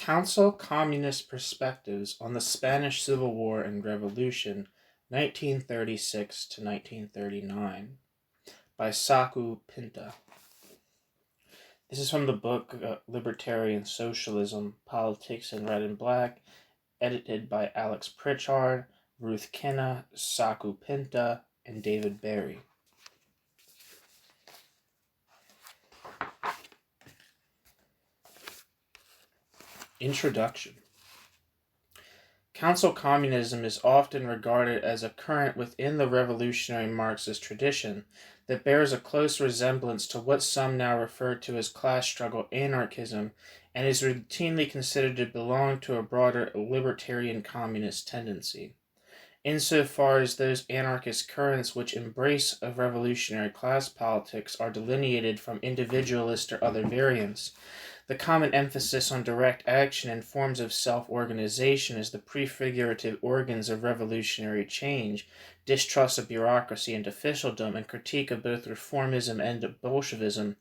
Council Communist Perspectives on the Spanish Civil War and Revolution, 1936 to 1939, by Saku, Pinta. This is from the book Libertarian Socialism, Politics in Red and Black, edited by Alex Pritchard, Ruth Kenna, Saku Pinta, and David Berry. Introduction. Council communism is often regarded as a current within the revolutionary Marxist tradition that bears a close resemblance to what some now refer to as class struggle anarchism, and is routinely considered to belong to a broader libertarian communist tendency. Insofar as those anarchist currents which embrace of revolutionary class politics are delineated from individualist or other variants, the common emphasis on direct action and forms of self-organization as the prefigurative organs of revolutionary change, distrust of bureaucracy and officialdom, and critique of both reformism and Bolshevism,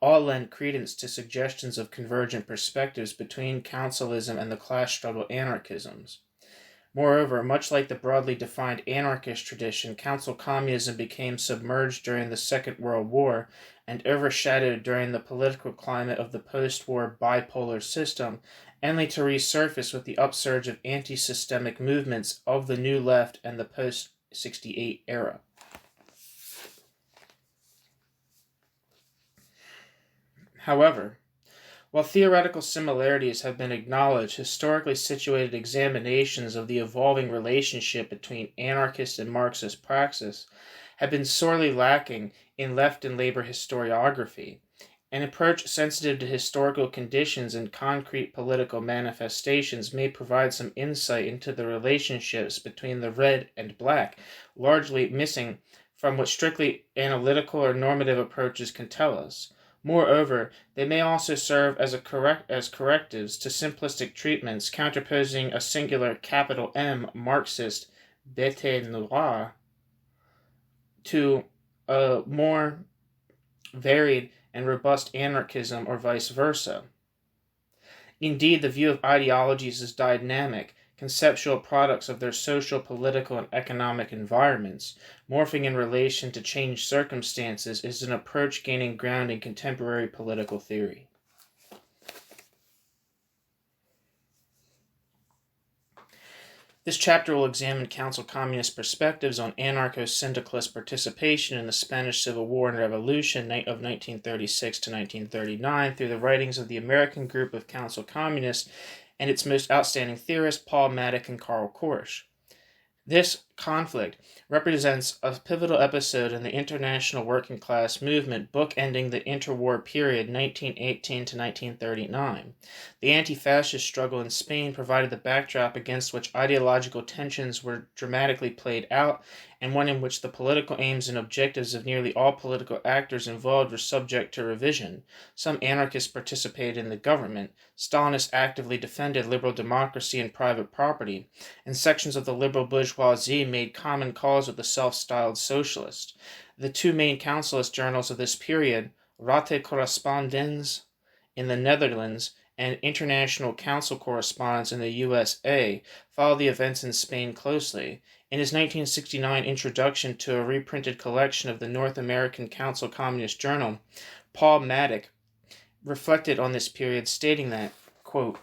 all lend credence to suggestions of convergent perspectives between councilism and the class struggle anarchisms. Moreover, much like the broadly defined anarchist tradition, council communism became submerged during the Second World War and overshadowed during the political climate of the post-war bipolar system, only to resurface with the upsurge of anti-systemic movements of the New Left and the post-68 era. However, while theoretical similarities have been acknowledged, historically situated examinations of the evolving relationship between anarchist and Marxist praxis have been sorely lacking in left and labor historiography. An approach sensitive to historical conditions and concrete political manifestations may provide some insight into the relationships between the red and black, largely missing from what strictly analytical or normative approaches can tell us. Moreover, they may also serve as correctives to simplistic treatments, counterposing a singular capital M Marxist bête noire to a more varied and robust anarchism, or vice versa. Indeed, the view of ideologies as dynamic, conceptual products of their social, political, and economic environments, morphing in relation to changed circumstances, is an approach gaining ground in contemporary political theory. This chapter will examine council communist perspectives on anarcho-syndicalist participation in the Spanish Civil War and Revolution of 1936 to 1939 through the writings of the American group of council communists and its most outstanding theorists, Paul Maddock and Karl Korsch. This conflict represents a pivotal episode in the international working class movement, bookending the interwar period 1918 to 1939. The anti-fascist struggle in Spain provided the backdrop against which ideological tensions were dramatically played out, and one in which the political aims and objectives of nearly all political actors involved were subject to revision. Some anarchists participated in the government, Stalinists actively defended liberal democracy and private property, and sections of the liberal bourgeoisie made common cause with the self-styled socialists. The two main councilist journals of this period, Rate Correspondence in the Netherlands and International Council Correspondence in the USA, followed the events in Spain closely. In his 1969 introduction to a reprinted collection of the North American Council Communist Journal, Paul Maddock reflected on this period, stating that, quote,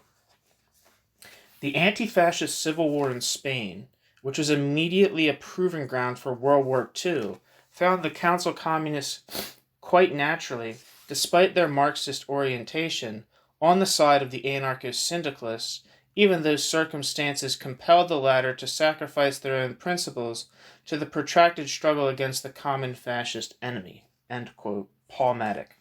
"The anti-fascist civil war in Spain, which was immediately a proving ground for World War II, found the council communists quite naturally, despite their Marxist orientation, on the side of the anarcho-syndicalists, even though circumstances compelled the latter to sacrifice their own principles to the protracted struggle against the common fascist enemy." End quote. Paul Maddock.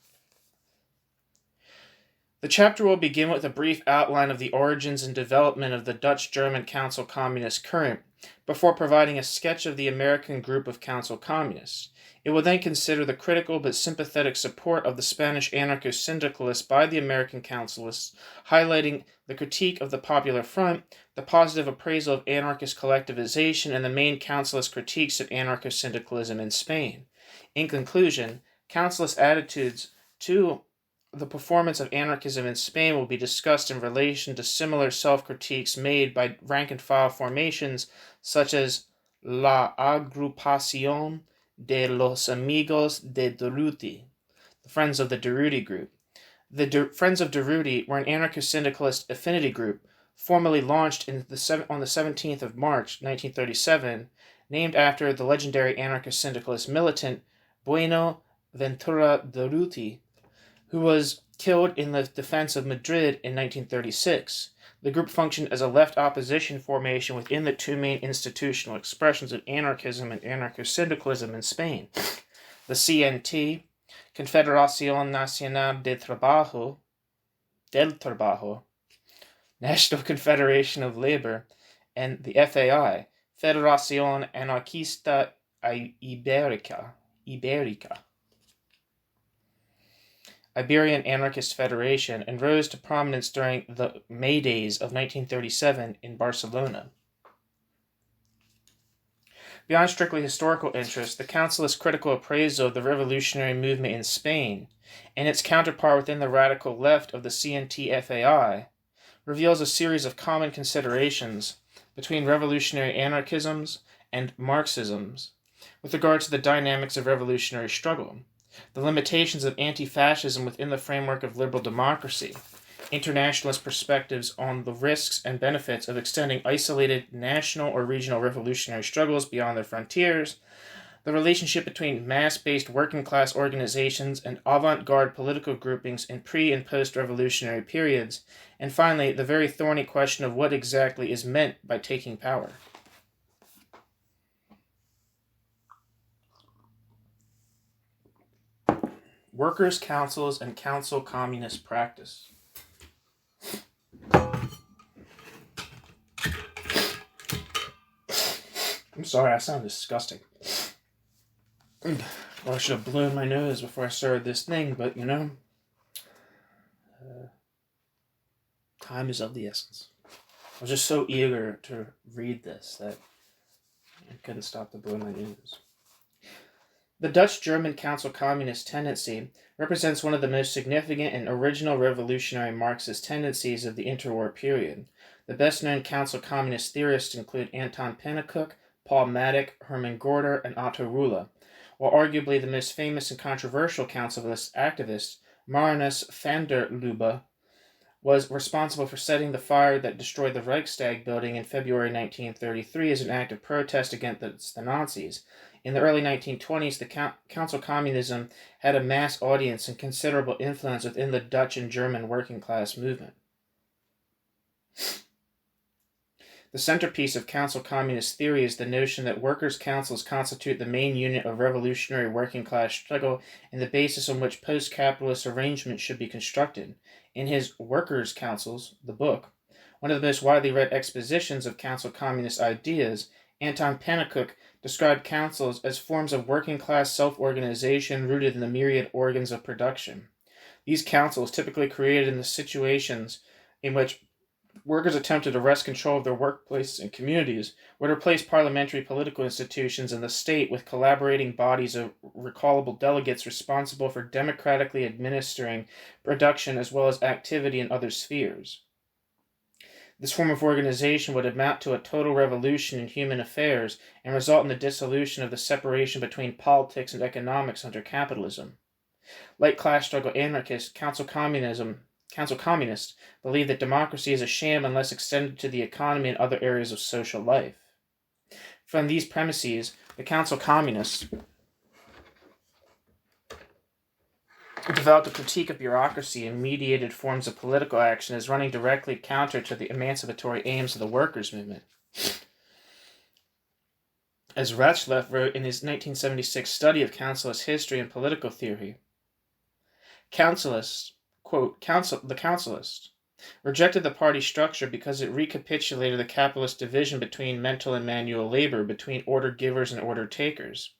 The chapter will begin with a brief outline of the origins and development of the Dutch-German council communist current, before providing a sketch of the American group of council communists. It will then consider the critical but sympathetic support of the Spanish anarcho-syndicalists by the American councilists, highlighting the critique of the Popular Front, the positive appraisal of anarchist collectivization, and the main councilist critiques of anarcho-syndicalism in Spain. In conclusion, councilist attitudes to the performance of anarchism in Spain will be discussed in relation to similar self-critiques made by rank-and-file formations such as La Agrupación de los Amigos de Durruti, the Friends of the Durruti group. The Friends of Durruti were an anarcho-syndicalist affinity group formally launched on the 17th of March, 1937, named after the legendary anarcho-syndicalist militant Buenaventura Durruti, who was killed in the defense of Madrid in 1936. The group functioned as a left opposition formation within the two main institutional expressions of anarchism and anarcho-syndicalism in Spain. The CNT, Confederación Nacional del Trabajo, National Confederation of Labor, and the FAI, Federación Anarquista Ibérica, Iberian Anarchist Federation, and rose to prominence during the May Days of 1937 in Barcelona. Beyond strictly historical interest, the Councilist critical appraisal of the revolutionary movement in Spain and its counterpart within the radical left of the CNT-FAI reveals a series of common considerations between revolutionary anarchisms and Marxisms with regard to the dynamics of revolutionary struggle, the limitations of anti-fascism within the framework of liberal democracy, internationalist perspectives on the risks and benefits of extending isolated national or regional revolutionary struggles beyond their frontiers, the relationship between mass-based working-class organizations and avant-garde political groupings in pre- and post-revolutionary periods, and finally, the very thorny question of what exactly is meant by taking power. Workers' councils and council communist practice. I'm sorry, I sound disgusting. Well, I should have blown my nose before I started this thing, but time is of the essence. I was just so eager to read this that I couldn't stop to blow my nose. The Dutch-German council communist tendency represents one of the most significant and original revolutionary Marxist tendencies of the interwar period. The best-known council communist theorists include Anton Pannekoek, Paul Maddock, Hermann Gorter, and Otto Ruhle, while arguably the most famous and controversial councilist activist, Marinus van der Lubbe, was responsible for setting the fire that destroyed the Reichstag building in February 1933 as an act of protest against the Nazis. In the early 1920s, the council communism had a mass audience and considerable influence within the Dutch and German working class movement. The centerpiece of council communist theory is the notion that workers' councils constitute the main unit of revolutionary working class struggle and the basis on which post-capitalist arrangements should be constructed. In his Workers' Councils, the book, one of the most widely read expositions of council communist ideas, Anton Pannekoek described councils as forms of working-class self-organization rooted in the myriad organs of production. These councils typically created in the situations in which workers attempted to wrest control of their workplaces and communities would replace parliamentary political institutions and the state with collaborating bodies of recallable delegates responsible for democratically administering production as well as activity in other spheres. This form of organization would amount to a total revolution in human affairs and result in the dissolution of the separation between politics and economics under capitalism. Like class struggle anarchists, council communists believe that democracy is a sham unless extended to the economy and other areas of social life. From these premises, the council communists developed a critique of bureaucracy and mediated forms of political action as running directly counter to the emancipatory aims of the workers' movement. As Rachleff wrote in his 1976 study of councilist history and political theory, councilists, quote, the councilists rejected the party structure because it recapitulated the capitalist division between mental and manual labor, between order givers and order takers.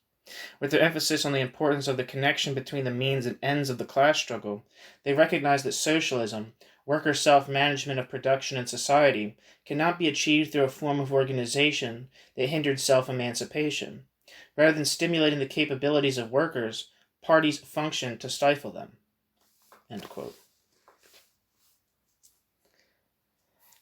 With their emphasis on the importance of the connection between the means and ends of the class struggle, they recognized that socialism, worker self-management of production and society, cannot be achieved through a form of organization that hindered self-emancipation. Rather than stimulating the capabilities of workers, parties function to stifle them. End quote.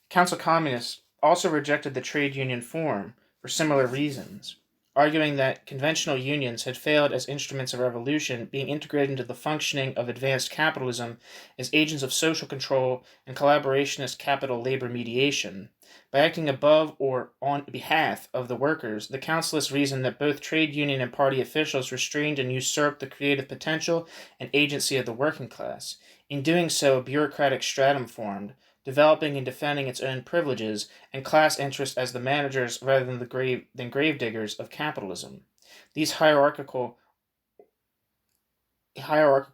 Council Communists also rejected the trade union form for similar reasons, arguing that conventional unions had failed as instruments of revolution, being integrated into the functioning of advanced capitalism as agents of social control and collaborationist capital-labor mediation. By acting above or on behalf of the workers, the councilists reasoned that both trade union and party officials restrained and usurped the creative potential and agency of the working class. In doing so, a bureaucratic stratum formed, developing and defending its own privileges and class interests as the managers rather than the gravediggers of capitalism. These hierarchical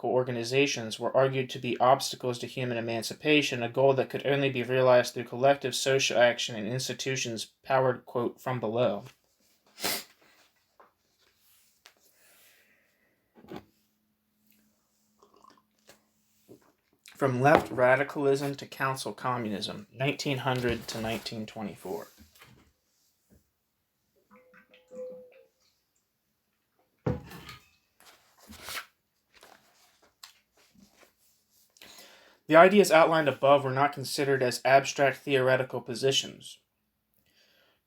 organizations were argued to be obstacles to human emancipation, a goal that could only be realized through collective social action and institutions powered, quote, from below. From Left Radicalism to Council Communism, 1900 to 1924. The ideas outlined above were not considered as abstract theoretical positions.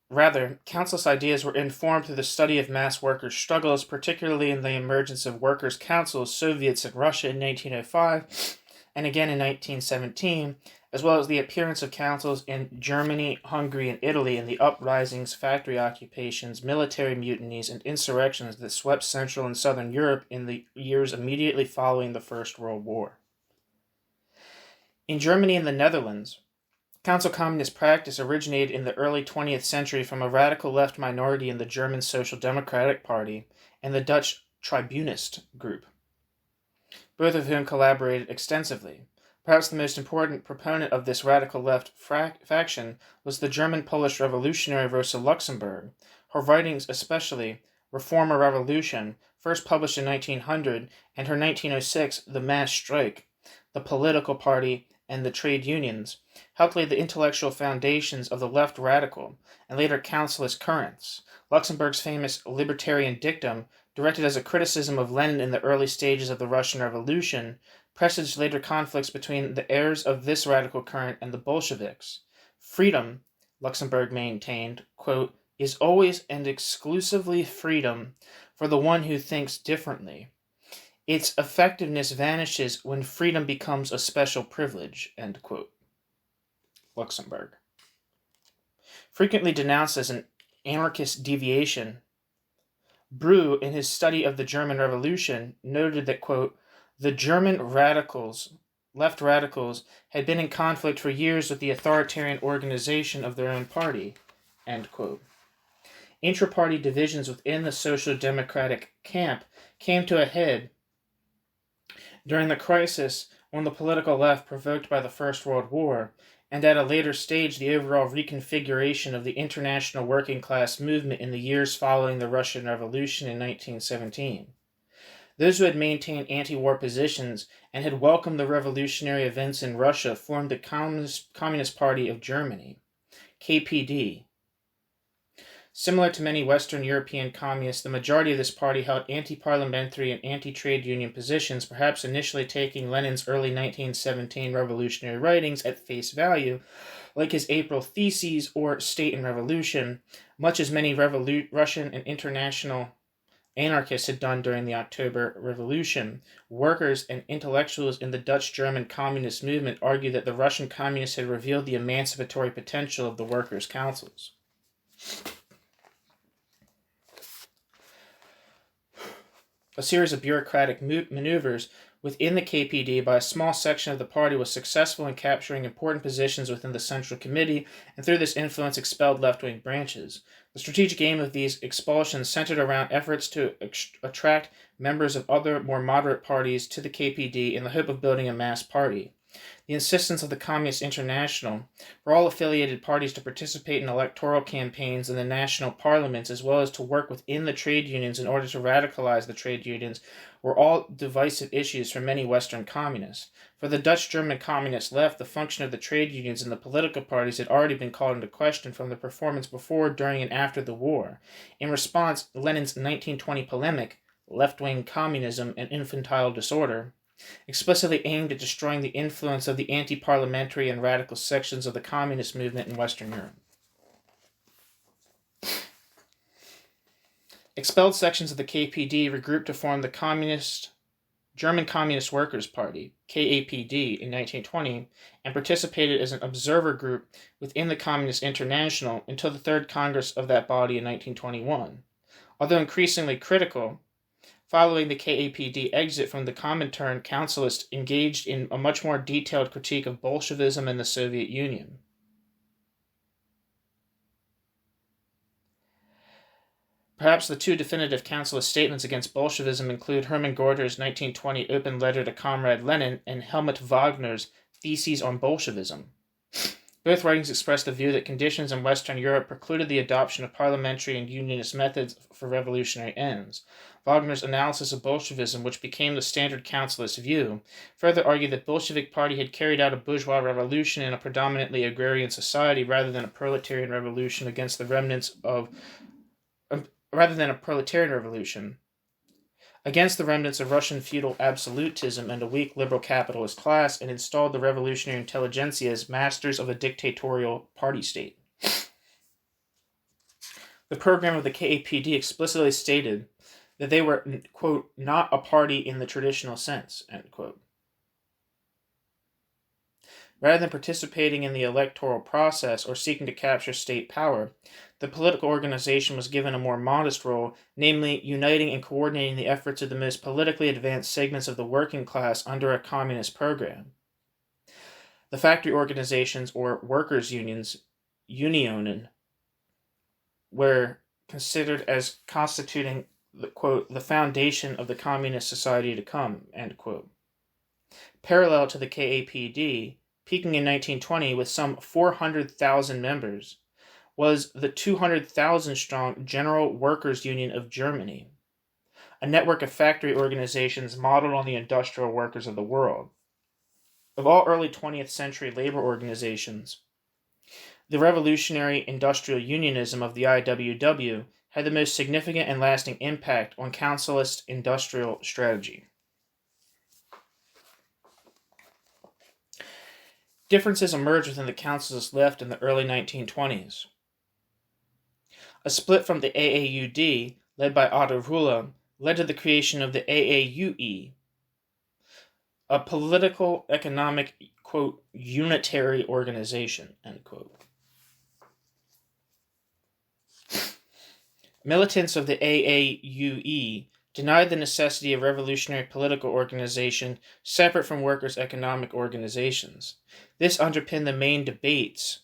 Rather, councilist ideas were informed through the study of mass workers' struggles, particularly in the emergence of workers' councils, Soviets in Russia in 1905, and again in 1917, as well as the appearance of councils in Germany, Hungary, and Italy in the uprisings, factory occupations, military mutinies, and insurrections that swept Central and Southern Europe in the years immediately following the First World War. In Germany and the Netherlands, council communist practice originated in the early 20th century from a radical left minority in the German Social Democratic Party and the Dutch Tribunist group, both of whom collaborated extensively. Perhaps the most important proponent of this radical left faction was the German-Polish revolutionary Rosa Luxemburg. Her writings, especially Reform or Revolution, first published in 1900, and her 1906 The Mass Strike, the Political Party, and the Trade Unions, helped lay the intellectual foundations of the left radical and later councilist currents. Luxemburg's famous libertarian dictum, directed as a criticism of Lenin in the early stages of the Russian Revolution, presaged later conflicts between the heirs of this radical current and the Bolsheviks. Freedom, Luxemburg maintained, quote, is always and exclusively freedom for the one who thinks differently. Its effectiveness vanishes when freedom becomes a special privilege, end quote. Luxemburg. Frequently denounced as an anarchist deviation, Brew, in his study of the German Revolution, noted that, quote, the German left radicals, had been in conflict for years with the authoritarian organization of their own party, end quote. Intra-party divisions within the social democratic camp came to a head during the crisis when the political left, provoked by the First World War, and at a later stage the overall reconfiguration of the international working class movement in the years following the Russian Revolution in 1917. Those who had maintained anti-war positions and had welcomed the revolutionary events in Russia formed the Communist Party of Germany, KPD. Similar to many Western European communists, the majority of this party held anti-parliamentary and anti-trade union positions, perhaps initially taking Lenin's early 1917 revolutionary writings at face value, like his April Theses or State and Revolution, much as many Russian and international anarchists had done during the October Revolution. Workers and intellectuals in the Dutch-German communist movement argued that the Russian communists had revealed the emancipatory potential of the workers' councils. A series of bureaucratic maneuvers within the KPD by a small section of the party was successful in capturing important positions within the Central Committee, and through this influence expelled left-wing branches. The strategic aim of these expulsions centered around efforts to attract members of other, more moderate parties to the KPD in the hope of building a mass party. The insistence of the Communist International for all affiliated parties to participate in electoral campaigns in the national parliaments, as well as to work within the trade unions in order to radicalize the trade unions, were all divisive issues for many Western communists. For the Dutch-German communist left, the function of the trade unions and the political parties had already been called into question from the performance before, during, and after the war. In response, Lenin's 1920 polemic, Left-Wing Communism and Infantile Disorder, explicitly aimed at destroying the influence of the anti-parliamentary and radical sections of the communist movement in Western Europe. Expelled sections of the KPD regrouped to form the German Communist Workers' Party, KAPD, in 1920, and participated as an observer group within the Communist International until the Third Congress of that body in 1921. Although increasingly critical, following the KAPD exit from the Comintern, councilists engaged in a much more detailed critique of Bolshevism and the Soviet Union. Perhaps the two definitive councilist statements against Bolshevism include Hermann Gorter's 1920 open letter to Comrade Lenin and Helmut Wagner's Theses on Bolshevism. Both writings expressed the view that conditions in Western Europe precluded the adoption of parliamentary and unionist methods for revolutionary ends. Wagner's analysis of Bolshevism, which became the standard councilist view, further argued that the Bolshevik Party had carried out a bourgeois revolution in a predominantly agrarian society rather than a proletarian revolution against the remnants of Russian feudal absolutism and a weak liberal capitalist class, and installed the revolutionary intelligentsia as masters of a dictatorial party state. The program of the KAPD explicitly stated that they were, quote, not a party in the traditional sense, end quote. Rather than participating in the electoral process or seeking to capture state power, the political organization was given a more modest role, namely uniting and coordinating the efforts of the most politically advanced segments of the working class under a communist program. The factory organizations, or workers' unions, Unionen, were considered as constituting the, quote, the foundation of the communist society to come, end quote. Parallel to the KAPD, peaking in 1920 with some 400,000 members, was the 200,000-strong General Workers' Union of Germany, a network of factory organizations modeled on the industrial workers of the world. Of all early 20th century labor organizations, the revolutionary industrial unionism of the IWW had the most significant and lasting impact on councilist industrial strategy. Differences emerged within the councilist left in the early 1920s. A split from the AAUD, led by Otto Rühle, led to the creation of the AAUE, a political, economic, quote, unitary organization, end quote. Militants of the AAUE denied the necessity of revolutionary political organization separate from workers' economic organizations. This underpinned the main debates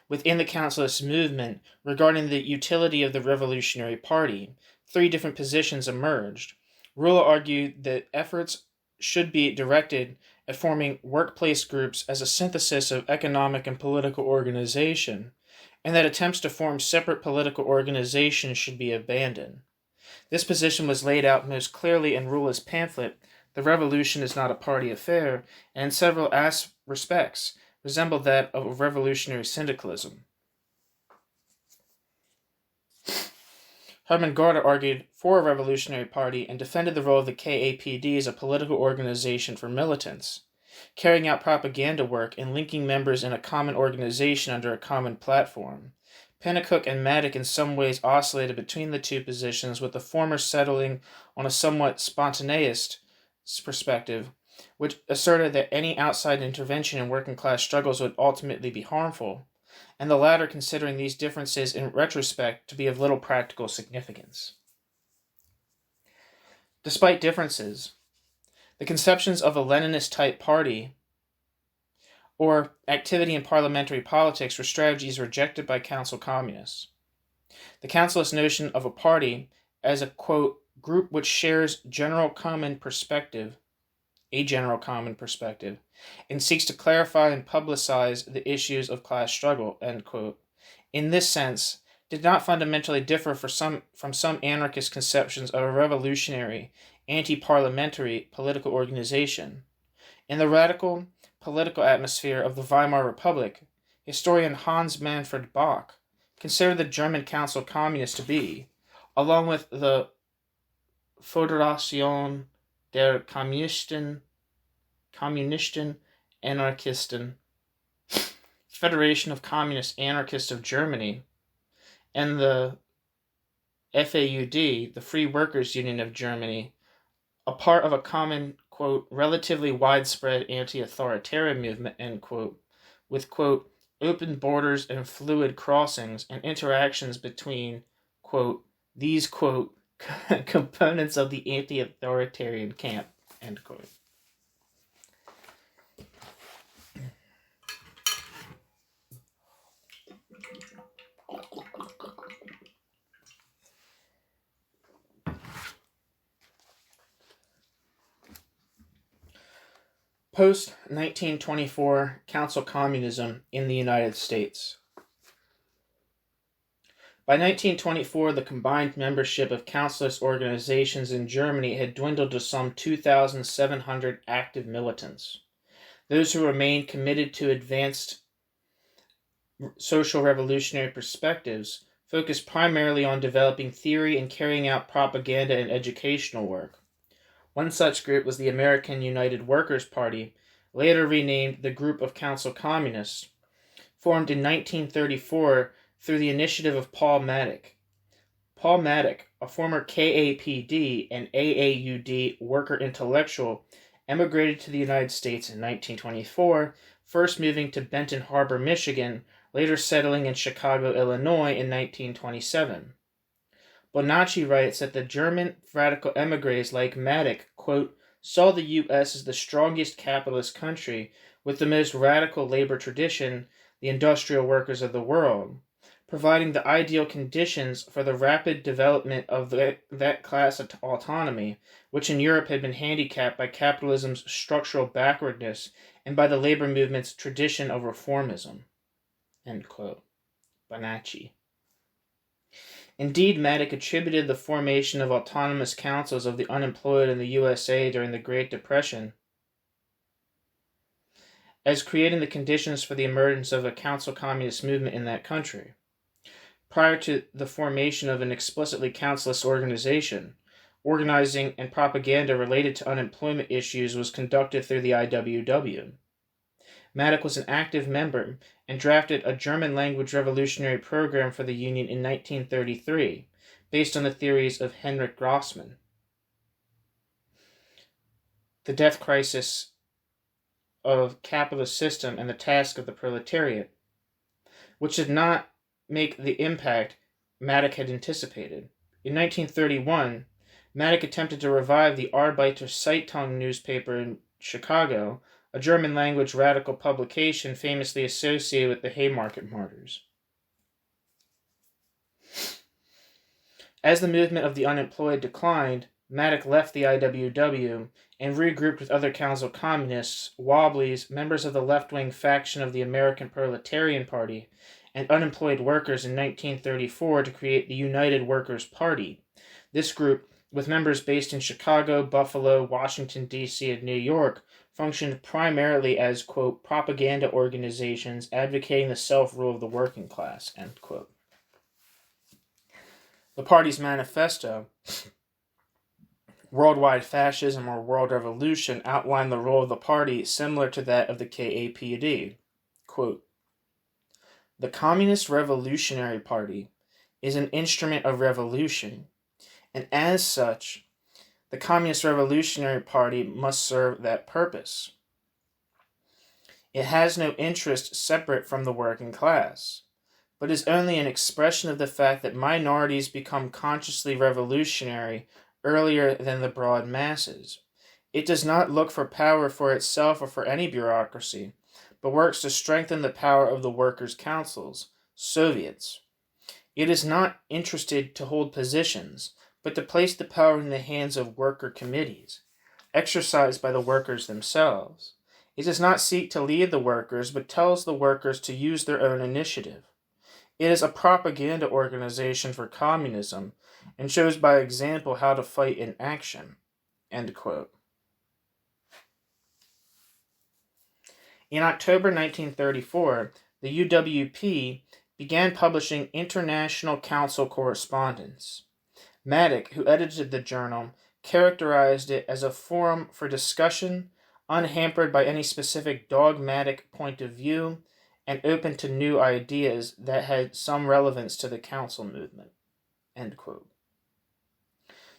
within the councilist movement regarding the utility of the Revolutionary Party. Three different positions emerged. Rühle argued that efforts should be directed at forming workplace groups as a synthesis of economic and political organization, and that attempts to form separate political organizations should be abandoned. This position was laid out most clearly in Rühle's pamphlet, The Revolution is Not a Party Affair, and in several respects resembled that of revolutionary syndicalism. Hermann Gorter argued for a revolutionary party and defended the role of the KAPD as a political organization for militants, carrying out propaganda work and linking members in a common organization under a common platform. Pennacook and Maddock in some ways oscillated between the two positions, with the former settling on a somewhat spontaneous perspective, which asserted that any outside intervention in working-class struggles would ultimately be harmful, and the latter considering these differences in retrospect to be of little practical significance. Despite differences, the conceptions of a Leninist-type party or activity in parliamentary politics were strategies rejected by council communists. The councilist notion of a party as a, quote, group which shares a general common perspective, and seeks to clarify and publicize the issues of class struggle, end quote, in this sense, did not fundamentally differ from some anarchist conceptions of a revolutionary, anti-parliamentary political organization. In the radical political atmosphere of the Weimar Republic, historian Hans Manfred Bach considered the German Council Communists to be, along with the Föderation der Kommunisten Kommunisten Anarchisten, Federation of Communist Anarchists of Germany, and the FAUD, the Free Workers' Union of Germany, a part of a common, quote, relatively widespread anti-authoritarian movement, end quote, with, quote, open borders and fluid crossings and interactions between, quote, these, quote, components of the anti-authoritarian camp, end quote. Post-1924 Council Communism in the United States. By 1924, the combined membership of councilist organizations in Germany had dwindled to some 2,700 active militants. Those who remained committed to advanced social revolutionary perspectives focused primarily on developing theory and carrying out propaganda and educational work. One such group was the American United Workers' Party, later renamed the Group of Council Communists, formed in 1934 through the initiative of Paul Maddock. Paul Maddock, a former KAPD and AAUD worker intellectual, emigrated to the United States in 1924, first moving to Benton Harbor, Michigan, later settling in Chicago, Illinois in 1927. Bonacci writes that the German radical emigres like Maddock, quote, saw the U.S. as the strongest capitalist country with the most radical labor tradition, the industrial workers of the world, providing the ideal conditions for the rapid development of that class of autonomy, which in Europe had been handicapped by capitalism's structural backwardness and by the labor movement's tradition of reformism. End quote. Bonacci. Indeed, Maddock attributed the formation of autonomous councils of the unemployed in the USA during the Great Depression as creating the conditions for the emergence of a council communist movement in that country. Prior to the formation of an explicitly councilist organization, organizing and propaganda related to unemployment issues was conducted through the IWW. Maddock was an active member and drafted a German-language revolutionary program for the Union in 1933, based on the theories of Henrik Grossman. The death crisis of capitalist system and the task of the proletariat, which did not make the impact Maddock had anticipated. In 1931, Maddock attempted to revive the Arbeiter Zeitung newspaper in Chicago, a German-language radical publication famously associated with the Haymarket martyrs. As the movement of the unemployed declined, Maddock left the IWW and regrouped with other council communists, Wobblies, members of the left-wing faction of the American Proletarian Party, and unemployed workers in 1934 to create the United Workers' Party. This group, with members based in Chicago, Buffalo, Washington, D.C., and New York, functioned primarily as, quote, propaganda organizations advocating the self-rule of the working class, end quote. The party's manifesto, Worldwide Fascism or World Revolution, outlined the role of the party similar to that of the KAPD. Quote, the Communist Revolutionary Party is an instrument of revolution, and as such, the Communist Revolutionary Party must serve that purpose. It has no interest separate from the working class, but is only an expression of the fact that minorities become consciously revolutionary earlier than the broad masses. It does not look for power for itself or for any bureaucracy, but works to strengthen the power of the workers' councils, Soviets. It is not interested to hold positions, but to place the power in the hands of worker committees, exercised by the workers themselves. It does not seek to lead the workers, but tells the workers to use their own initiative. It is a propaganda organization for communism, and shows by example how to fight in action. End quote. In October 1934, the UWP began publishing International Council Correspondence. Maddock, who edited the journal, characterized it as a forum for discussion, unhampered by any specific dogmatic point of view, and open to new ideas that had some relevance to the council movement." End quote.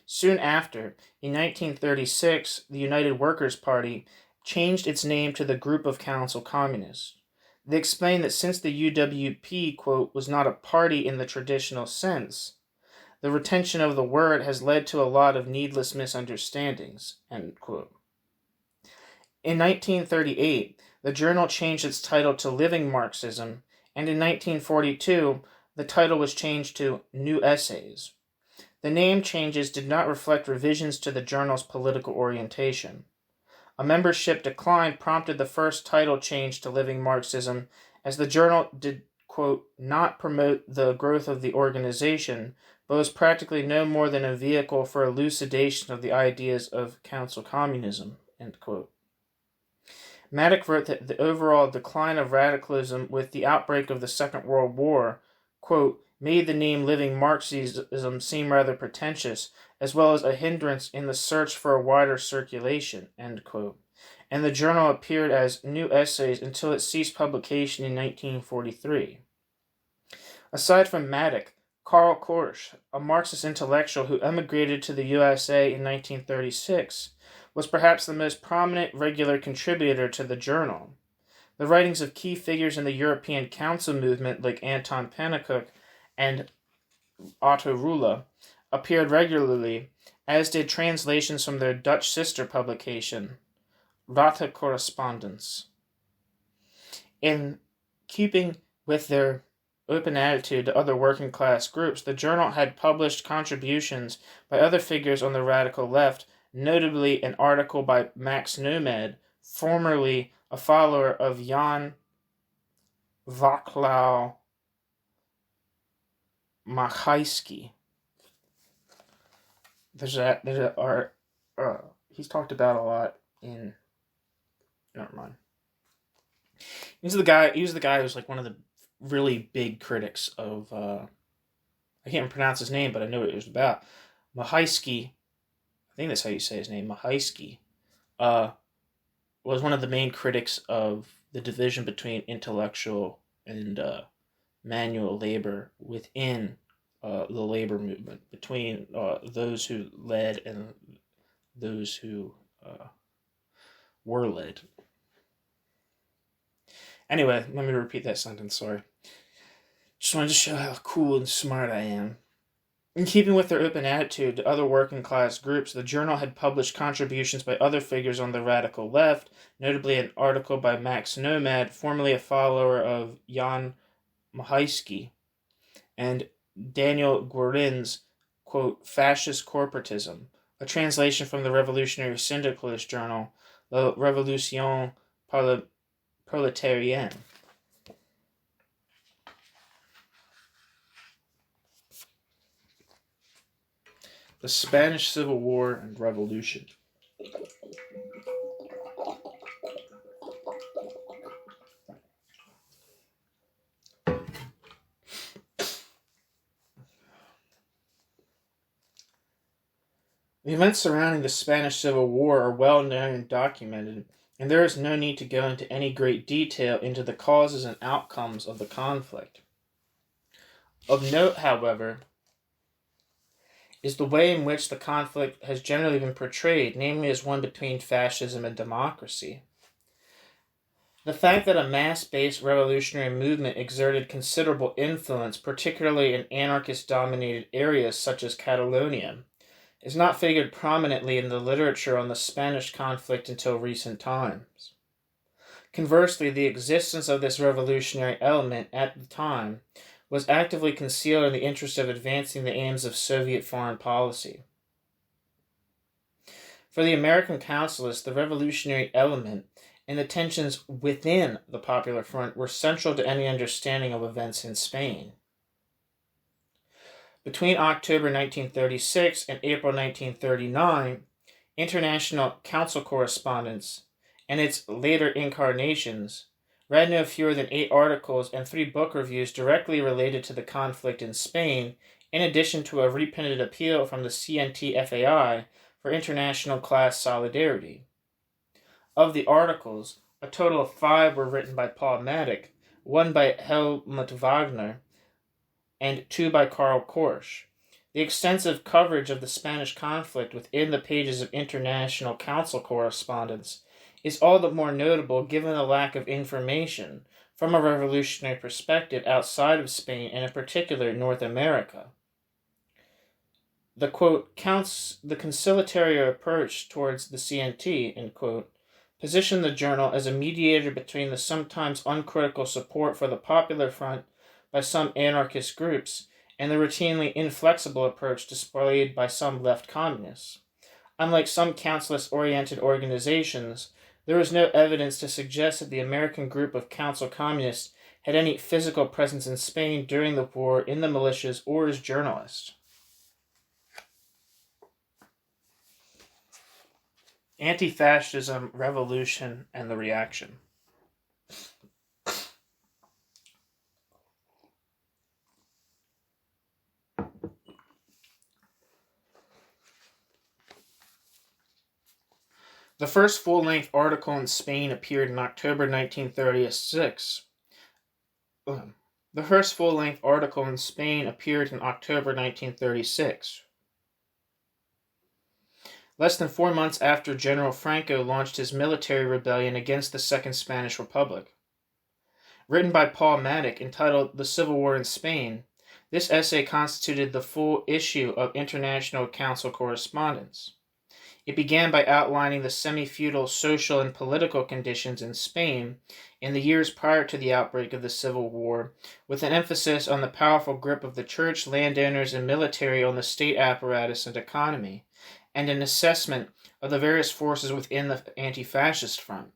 Soon after, in 1936, the United Workers' Party changed its name to the Group of Council Communists. They explained that since the UWP, quote, was not a party in the traditional sense, the retention of the word has led to a lot of needless misunderstandings, end quote. In 1938, the journal changed its title to Living Marxism, and in 1942, the title was changed to New Essays. The name changes did not reflect revisions to the journal's political orientation. A membership decline prompted the first title change to Living Marxism, as the journal did, quote, not promote the growth of the organization, but was practically no more than a vehicle for elucidation of the ideas of council communism, end quote. Maddock wrote that the overall decline of radicalism with the outbreak of the Second World War, quote, made the name Living Marxism seem rather pretentious, as well as a hindrance in the search for a wider circulation, end quote. And the journal appeared as New Essays until it ceased publication in 1943. Aside from Maddock, Karl Korsch, a Marxist intellectual who emigrated to the USA in 1936, was perhaps the most prominent regular contributor to the journal. The writings of key figures in the European Council movement like Anton Pannekoek and Otto Ruhle appeared regularly, as did translations from their Dutch sister publication, Rata Correspondence. In keeping with their open attitude to other working class groups, the journal had published contributions by other figures on the radical left, notably an article by Max Nomad, formerly a follower of Jan Vaclav Machajski. He's talked about a lot in. Never mind. He was the guy who's like one of the really big critics of. I can't pronounce his name, but I know what it was about. Machajski, I think that's how you say his name. Machajski, was one of the main critics of the division between intellectual and manual labor within the labor movement, between those who led and those who were led. Anyway, let me repeat that sentence, sorry. Just wanted to show how cool and smart I am. In keeping with their open attitude to other working class groups, the journal had published contributions by other figures on the radical left, notably an article by Max Nomad, formerly a follower of Jan Machajski, and Daniel Guerin's, quote, Fascist Corporatism, a translation from the revolutionary syndicalist journal, La Révolution Prolétarienne. The Spanish Civil War and Revolution. The events surrounding the Spanish Civil War are well known and documented, and there is no need to go into any great detail into the causes and outcomes of the conflict. Of note, however, is the way in which the conflict has generally been portrayed, namely as one between fascism and democracy. The fact that a mass-based revolutionary movement exerted considerable influence, particularly in anarchist-dominated areas such as Catalonia, is not figured prominently in the literature on the Spanish conflict until recent times. Conversely, the existence of this revolutionary element at the time was actively concealed in the interest of advancing the aims of Soviet foreign policy. For the American councilists, the revolutionary element and the tensions within the Popular Front were central to any understanding of events in Spain. Between October 1936 and April 1939, international council correspondence and its later incarnations read no fewer than 8 articles and 3 book reviews directly related to the conflict in Spain, in addition to a reprinted appeal from the CNT-FAI for international class solidarity. Of the articles, a total of 5 were written by Paul Maddock, 1 by Helmut Wagner, and 2 by Karl Korsch. The extensive coverage of the Spanish conflict within the pages of international council correspondence is all the more notable given the lack of information from a revolutionary perspective outside of Spain and in particular North America. The, quote, the conciliatory approach towards the CNT, end quote, positioned the journal as a mediator between the sometimes uncritical support for the Popular Front by some anarchist groups and the routinely inflexible approach displayed by some left communists. Unlike some councilist-oriented organizations, there was no evidence to suggest that the American group of council communists had any physical presence in Spain during the war in the militias or as journalists. Anti-fascism, revolution, and the reaction. The first full-length article in Spain appeared in October 1936. The first full-length article in Spain appeared in October 1936. Less than 4 months after General Franco launched his military rebellion against the Second Spanish Republic. Written by Paul Maddock, entitled The Civil War in Spain, this essay constituted the full issue of International Council Correspondence. It began by outlining the semi-feudal social and political conditions in Spain in the years prior to the outbreak of the Civil War, with an emphasis on the powerful grip of the church, landowners, and military on the state apparatus and economy, and an assessment of the various forces within the anti-fascist front.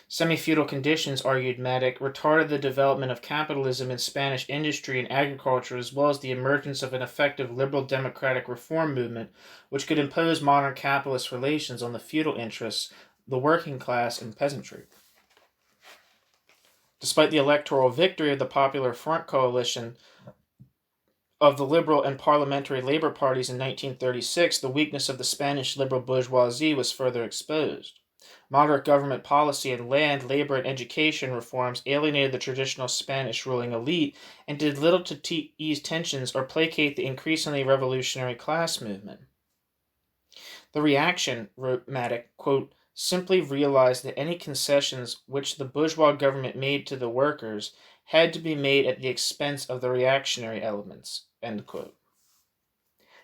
Semi-feudal conditions, argued Maddock, retarded the development of capitalism in Spanish industry and agriculture, as well as the emergence of an effective liberal democratic reform movement which could impose modern capitalist relations on the feudal interests, the working class, and peasantry. Despite the electoral victory of the Popular Front coalition of the Liberal and Parliamentary Labor parties in 1936, the weakness of the Spanish liberal bourgeoisie was further exposed. Moderate government policy and land, labor, and education reforms alienated the traditional Spanish ruling elite and did little to ease tensions or placate the increasingly revolutionary class movement. The reaction, wrote Maddock, quote, simply realized that any concessions which the bourgeois government made to the workers had to be made at the expense of the reactionary elements, end quote.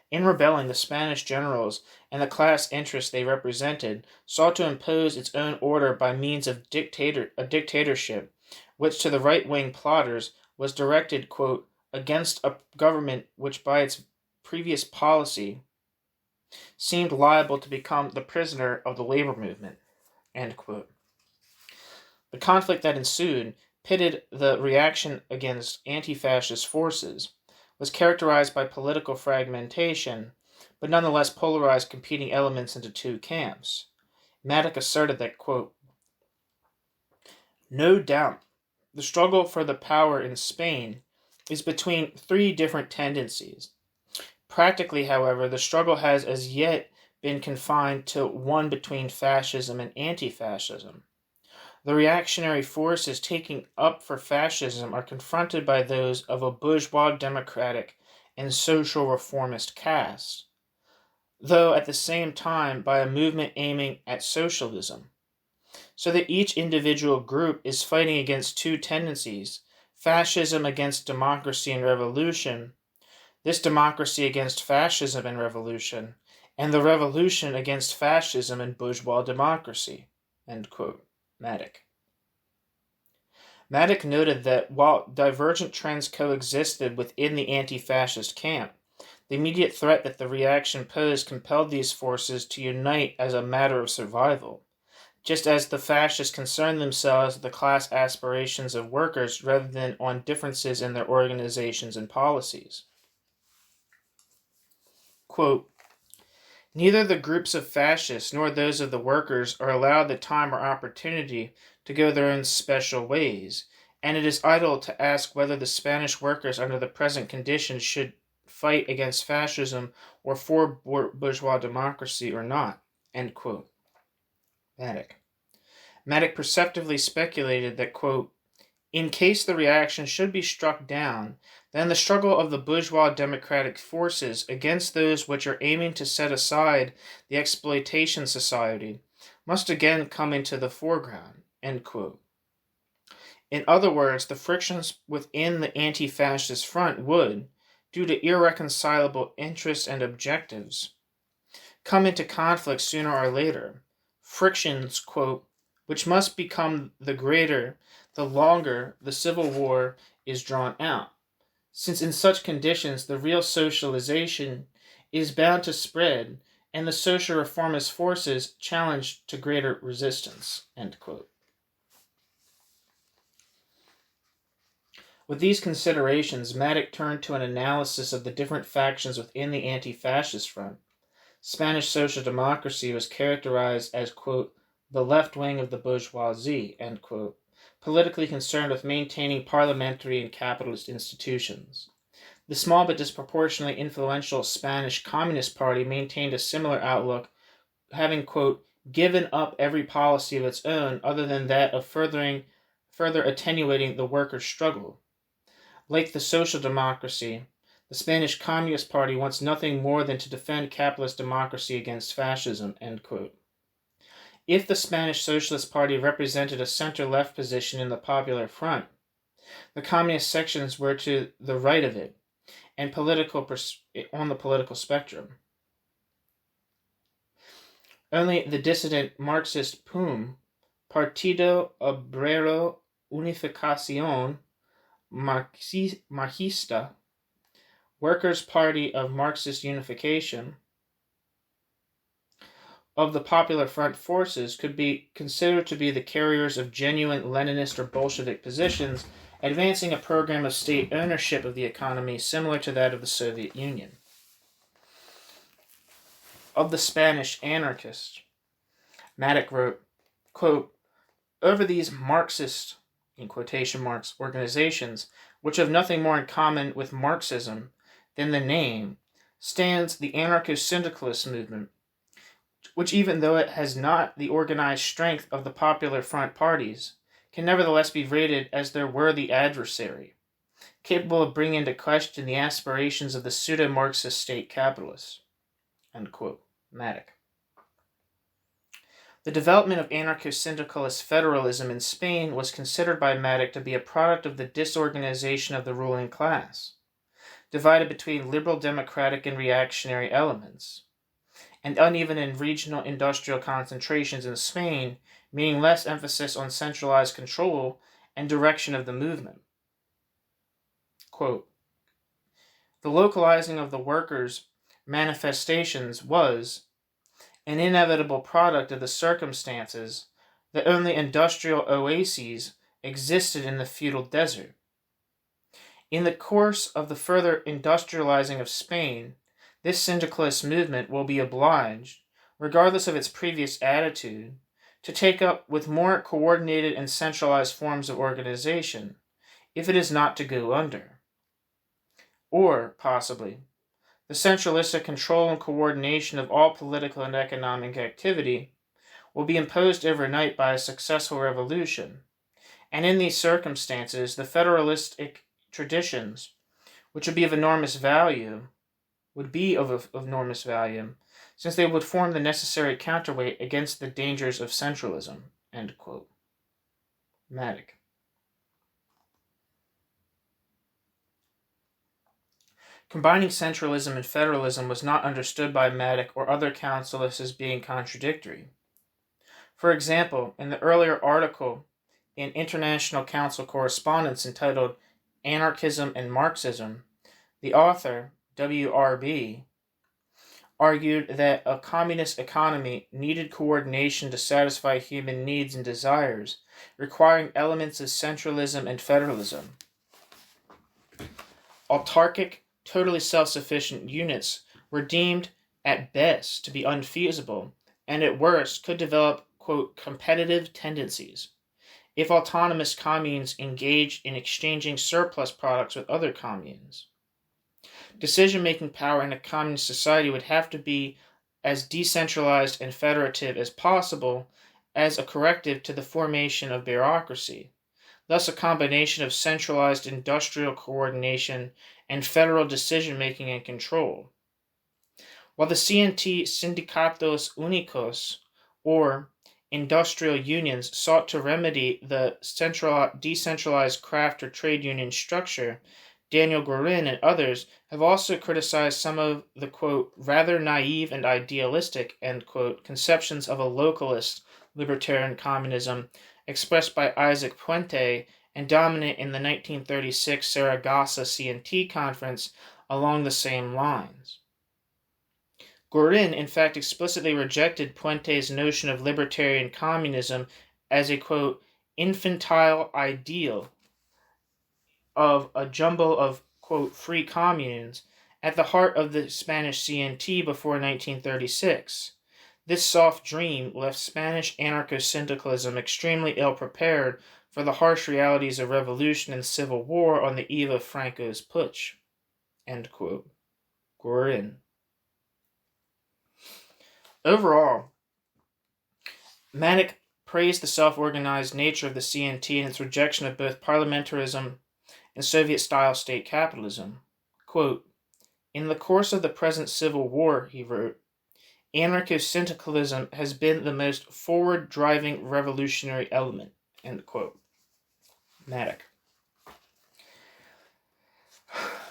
In rebelling, the Spanish generals and the class interests they represented sought to impose its own order by means of a dictatorship, which to the right-wing plotters was directed, quote, against a government which by its previous policy seemed liable to become the prisoner of the labor movement, end quote. The conflict that ensued pitted the reaction against anti-fascist forces, was characterized by political fragmentation, but nonetheless polarized competing elements into two camps. Maddock asserted that, quote, no doubt, the struggle for the power in Spain is between 3 different tendencies. Practically, however, the struggle has as yet been confined to one between fascism and anti-fascism. The reactionary forces taking up for fascism are confronted by those of a bourgeois democratic and social reformist caste, though at the same time by a movement aiming at socialism, so that each individual group is fighting against 2 tendencies, fascism against democracy and revolution, this democracy against fascism and revolution, and the revolution against fascism and bourgeois democracy, end quote. Maddock noted that while divergent trends coexisted within the anti-fascist camp, the immediate threat that the reaction posed compelled these forces to unite as a matter of survival, just as the fascists concerned themselves with the class aspirations of workers rather than on differences in their organizations and policies. Quote, neither the groups of fascists nor those of the workers are allowed the time or opportunity to go their own special ways, and it is idle to ask whether the Spanish workers under the present conditions should fight against fascism or for bourgeois democracy or not, end quote. Maddock. Matic perceptively speculated that, quote, in case the reaction should be struck down, then the struggle of the bourgeois democratic forces against those which are aiming to set aside the exploitation society must again come into the foreground, end quote. In other words, the frictions within the anti-fascist front would, due to irreconcilable interests and objectives, come into conflict sooner or later. Frictions, quote, which must become the greater the longer the Civil War is drawn out, since in such conditions the real socialization is bound to spread and the social reformist forces challenged to greater resistance, end quote. With these considerations, Matic turned to an analysis of the different factions within the anti-fascist front. Spanish social democracy was characterized as, quote, the left wing of the bourgeoisie, end quote, politically concerned with maintaining parliamentary and capitalist institutions. The small but disproportionately influential Spanish Communist Party maintained a similar outlook, having, quote, given up every policy of its own other than that of further attenuating the workers' struggle. Like the social democracy, the Spanish Communist Party wants nothing more than to defend capitalist democracy against fascism, end quote. If the Spanish Socialist Party represented a center-left position in the Popular Front, the communist sections were to the right of it, and on the political spectrum. Only the dissident Marxist PUM, Partido Obrero Unificación Marxista, Workers' Party of Marxist Unification, of the Popular Front forces could be considered to be the carriers of genuine Leninist or Bolshevik positions, advancing a program of state ownership of the economy similar to that of the Soviet Union. Of the Spanish anarchists, Matic wrote, quote, over these Marxist, in quotation marks, organizations, which have nothing more in common with Marxism than the name, stands the anarcho-syndicalist movement, which, even though it has not the organized strength of the Popular Front parties, can nevertheless be rated as their worthy adversary, capable of bringing into question the aspirations of the pseudo-Marxist state capitalists. End quote. Matic. The development of anarcho-syndicalist federalism in Spain was considered by Matic to be a product of the disorganization of the ruling class, divided between liberal democratic and reactionary elements, and uneven in regional industrial concentrations in Spain, meaning less emphasis on centralized control and direction of the movement. Quote, the localizing of the workers' manifestations was an inevitable product of the circumstances that only industrial oases existed in the feudal desert. In the course of the further industrializing of Spain, this syndicalist movement will be obliged, regardless of its previous attitude, to take up with more coordinated and centralized forms of organization, if it is not to go under. Or, possibly, the centralistic control and coordination of all political and economic activity will be imposed overnight by a successful revolution, and in these circumstances, the federalistic traditions, which would be of enormous value, since they would form the necessary counterweight against the dangers of centralism. End quote. Matic. Combining centralism and federalism was not understood by Matic or other councilists as being contradictory. For example, in the earlier article in International Council Correspondence entitled Anarchism and Marxism, the author, W.R.B., argued that a communist economy needed coordination to satisfy human needs and desires, requiring elements of centralism and federalism. Autarkic, totally self-sufficient units were deemed at best to be unfeasible, and at worst could develop, quote, competitive tendencies if autonomous communes engaged in exchanging surplus products with other communes. Decision-making power in a communist society would have to be as decentralized and federative as possible, as a corrective to the formation of bureaucracy, thus a combination of centralized industrial coordination and federal decision-making and control. While the CNT Sindicatos Únicos, or industrial unions, sought to remedy the decentralized craft or trade union structure, Daniel Guerin and others have also criticized some of the, quote, rather naive and idealistic, end quote, conceptions of a localist libertarian communism expressed by Isaac Puente and dominant in the 1936 Saragossa CNT conference along the same lines. Guerin, in fact, explicitly rejected Puente's notion of libertarian communism as a, quote, infantile ideal of a jumble of, quote, free communes at the heart of the Spanish CNT before 1936. This soft dream left Spanish anarcho-syndicalism extremely ill-prepared for the harsh realities of revolution and civil war on the eve of Franco's putsch, end quote. Guerin. Overall, Maddock praised the self-organized nature of the CNT and its rejection of both parliamentarism and Soviet-style state capitalism. Quote, in the course of the present civil war, he wrote, anarcho-syndicalism has been the most forward-driving revolutionary element, end quote. Maddock.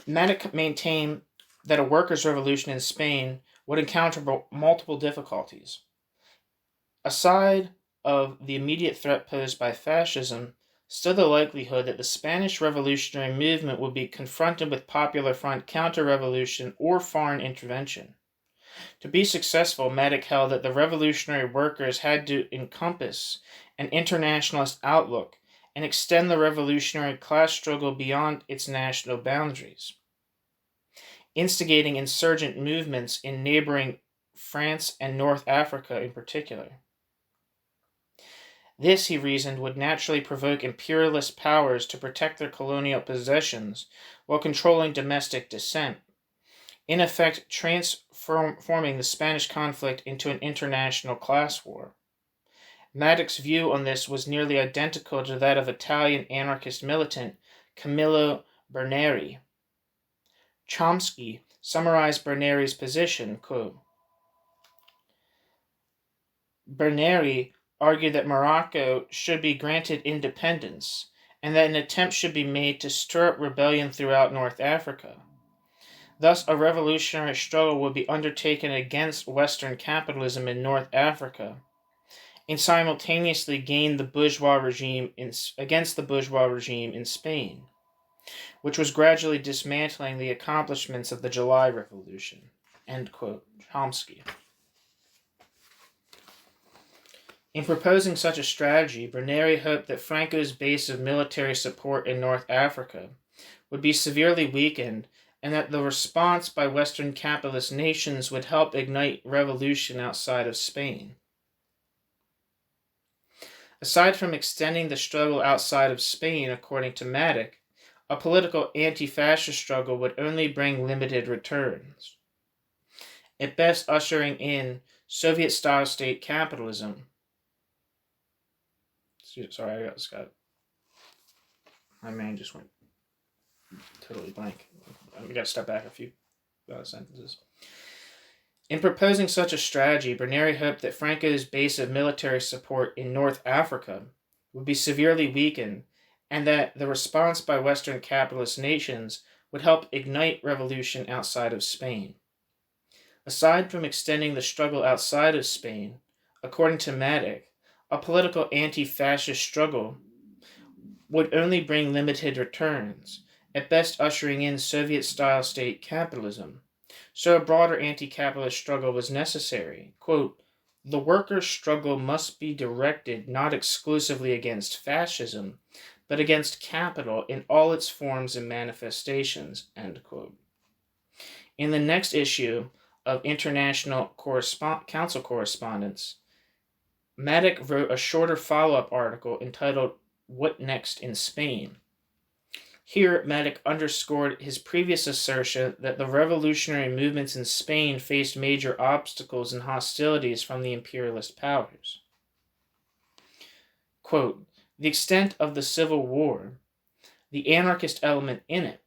Maddock maintained that a workers' revolution in Spain would encounter multiple difficulties. Aside of the immediate threat posed by fascism, still the likelihood that the Spanish revolutionary movement would be confronted with Popular Front counter-revolution or foreign intervention. To be successful, Maddock held that the revolutionary workers had to encompass an internationalist outlook and extend the revolutionary class struggle beyond its national boundaries, instigating insurgent movements in neighboring France and North Africa in particular. This, he reasoned, would naturally provoke imperialist powers to protect their colonial possessions while controlling domestic dissent, in effect transforming the Spanish conflict into an international class war. Maddock's view on this was nearly identical to that of Italian anarchist militant Camillo Berneri. Chomsky summarized Berneri's position, quote, Berneri argued that Morocco should be granted independence and that an attempt should be made to stir up rebellion throughout North Africa. Thus, a revolutionary struggle would be undertaken against Western capitalism in North Africa and simultaneously against the bourgeois regime in Spain, which was gradually dismantling the accomplishments of the July Revolution, end quote. Chomsky. In proposing such a strategy, Berneri hoped that Franco's base of military support in North Africa would be severely weakened and that the response by Western capitalist nations would help ignite revolution outside of Spain. Aside from extending the struggle outside of Spain, according to Maddock, a political anti-fascist struggle would only bring limited returns, at best ushering in Soviet-style state capitalism. Sorry, my mind just went totally blank. We got to step back a few sentences. In proposing such a strategy, Berneri hoped that Franco's base of military support in North Africa would be severely weakened and that the response by Western capitalist nations would help ignite revolution outside of Spain. Aside from extending the struggle outside of Spain, according to Maddock, a political anti-fascist struggle would only bring limited returns, at best ushering in Soviet-style state capitalism. So a broader anti-capitalist struggle was necessary. Quote, the workers' struggle must be directed not exclusively against fascism, but against capital in all its forms and manifestations, end quote. In the next issue of International Council Correspondence, Maddock wrote a shorter follow-up article entitled What Next in Spain? Here, Maddock underscored his previous assertion that the revolutionary movements in Spain faced major obstacles and hostilities from the imperialist powers. quote, the extent of the Civil War, the anarchist element in it,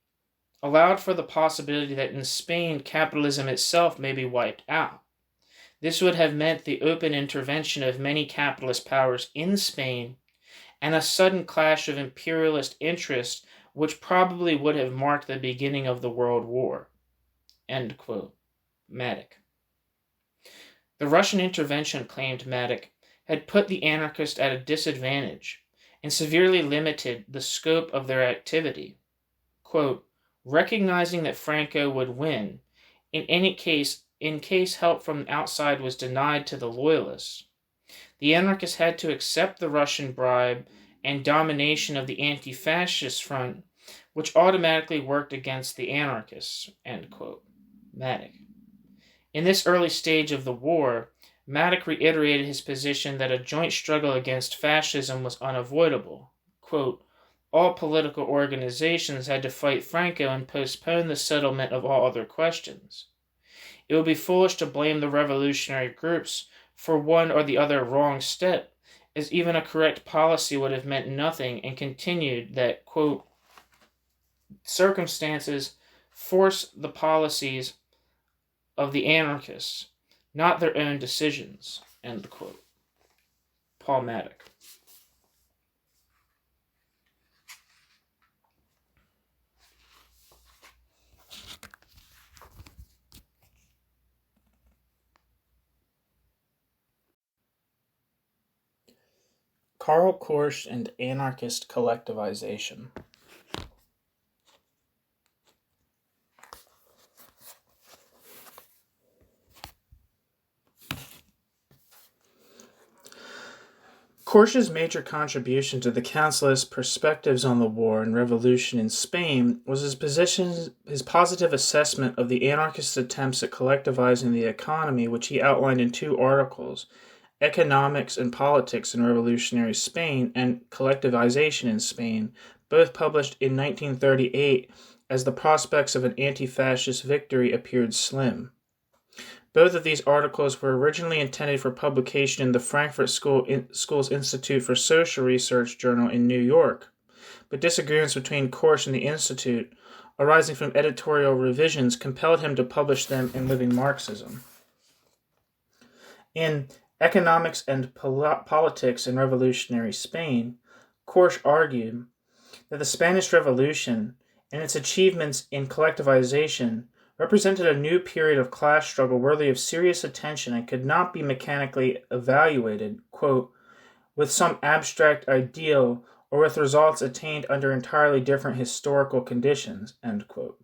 allowed for the possibility that in Spain capitalism itself may be wiped out. This would have meant the open intervention of many capitalist powers in Spain and a sudden clash of imperialist interests which probably would have marked the beginning of the World War. End quote. Maddock. The Russian intervention, claimed Maddock, had put the anarchists at a disadvantage and severely limited the scope of their activity. Quote, recognizing that Franco would win, in case help from outside was denied to the loyalists, the anarchists had to accept the Russian bribe and domination of the anti-fascist front, which automatically worked against the anarchists. End quote. Maddock. In this early stage of the war, Maddock reiterated his position that a joint struggle against fascism was unavoidable. Quote, all political organizations had to fight Franco and postpone the settlement of all other questions. It would be foolish to blame the revolutionary groups for one or the other wrong step, as even a correct policy would have meant nothing, and continued that, quote, circumstances force the policies of the anarchists, not their own decisions, end quote. Paul Maddock. Karl Korsch and anarchist collectivization. Korsch's major contribution to the Councilist perspectives on the war and revolution in Spain was his positive assessment of the anarchist attempts at collectivizing the economy, which he outlined in two articles, Economics and Politics in Revolutionary Spain and Collectivization in Spain, both published in 1938 as the prospects of an anti-fascist victory appeared slim. Both of these articles were originally intended for publication in the Frankfurt School's Institute for Social Research Journal in New York, but disagreements between Korsch and the Institute, arising from editorial revisions, compelled him to publish them in Living Marxism. In Economics and Politics in Revolutionary Spain, Korsch argued that the Spanish Revolution and its achievements in collectivization represented a new period of class struggle worthy of serious attention and could not be mechanically evaluated, quote, with some abstract ideal or with results attained under entirely different historical conditions, end quote.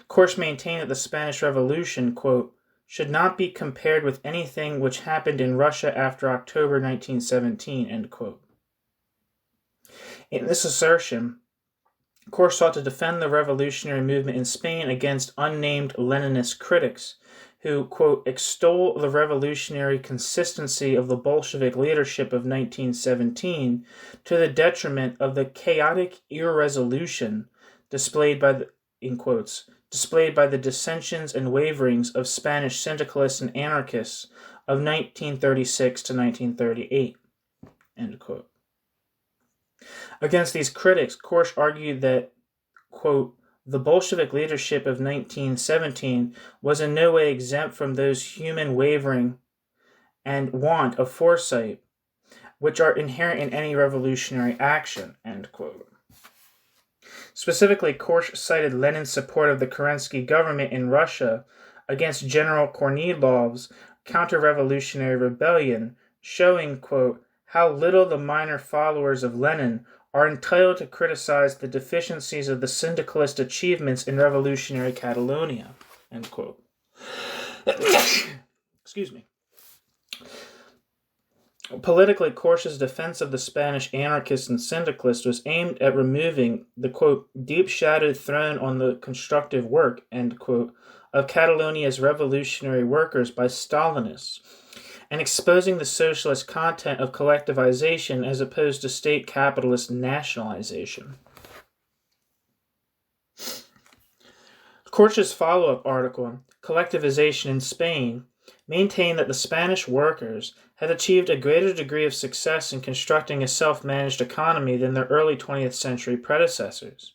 Korsch maintained that the Spanish Revolution, quote, should not be compared with anything which happened in Russia after October 1917, end quote. In this assertion, Korsch sought to defend the revolutionary movement in Spain against unnamed Leninist critics who, quote, extol the revolutionary consistency of the Bolshevik leadership of 1917 to the detriment of the chaotic irresolution displayed by the dissensions and waverings of Spanish syndicalists and anarchists of 1936 to 1938, end quote. Against these critics, Korsch argued that, quote, the Bolshevik leadership of 1917 was in no way exempt from those human wavering and want of foresight which are inherent in any revolutionary action, end quote. Specifically, Korsch cited Lenin's support of the Kerensky government in Russia against General Kornilov's counter-revolutionary rebellion, showing, quote, how little the minor followers of Lenin are entitled to criticize the deficiencies of the syndicalist achievements in revolutionary Catalonia, end quote. Excuse me. Politically, Korsch's defense of the Spanish anarchists and syndicalists was aimed at removing the, quote, deep shadow thrown on the constructive work, end quote, of Catalonia's revolutionary workers by Stalinists, and exposing the socialist content of collectivization as opposed to state capitalist nationalization. Korsch's follow-up article, Collectivization in Spain, maintained that the Spanish workers had achieved a greater degree of success in constructing a self-managed economy than their early 20th century predecessors.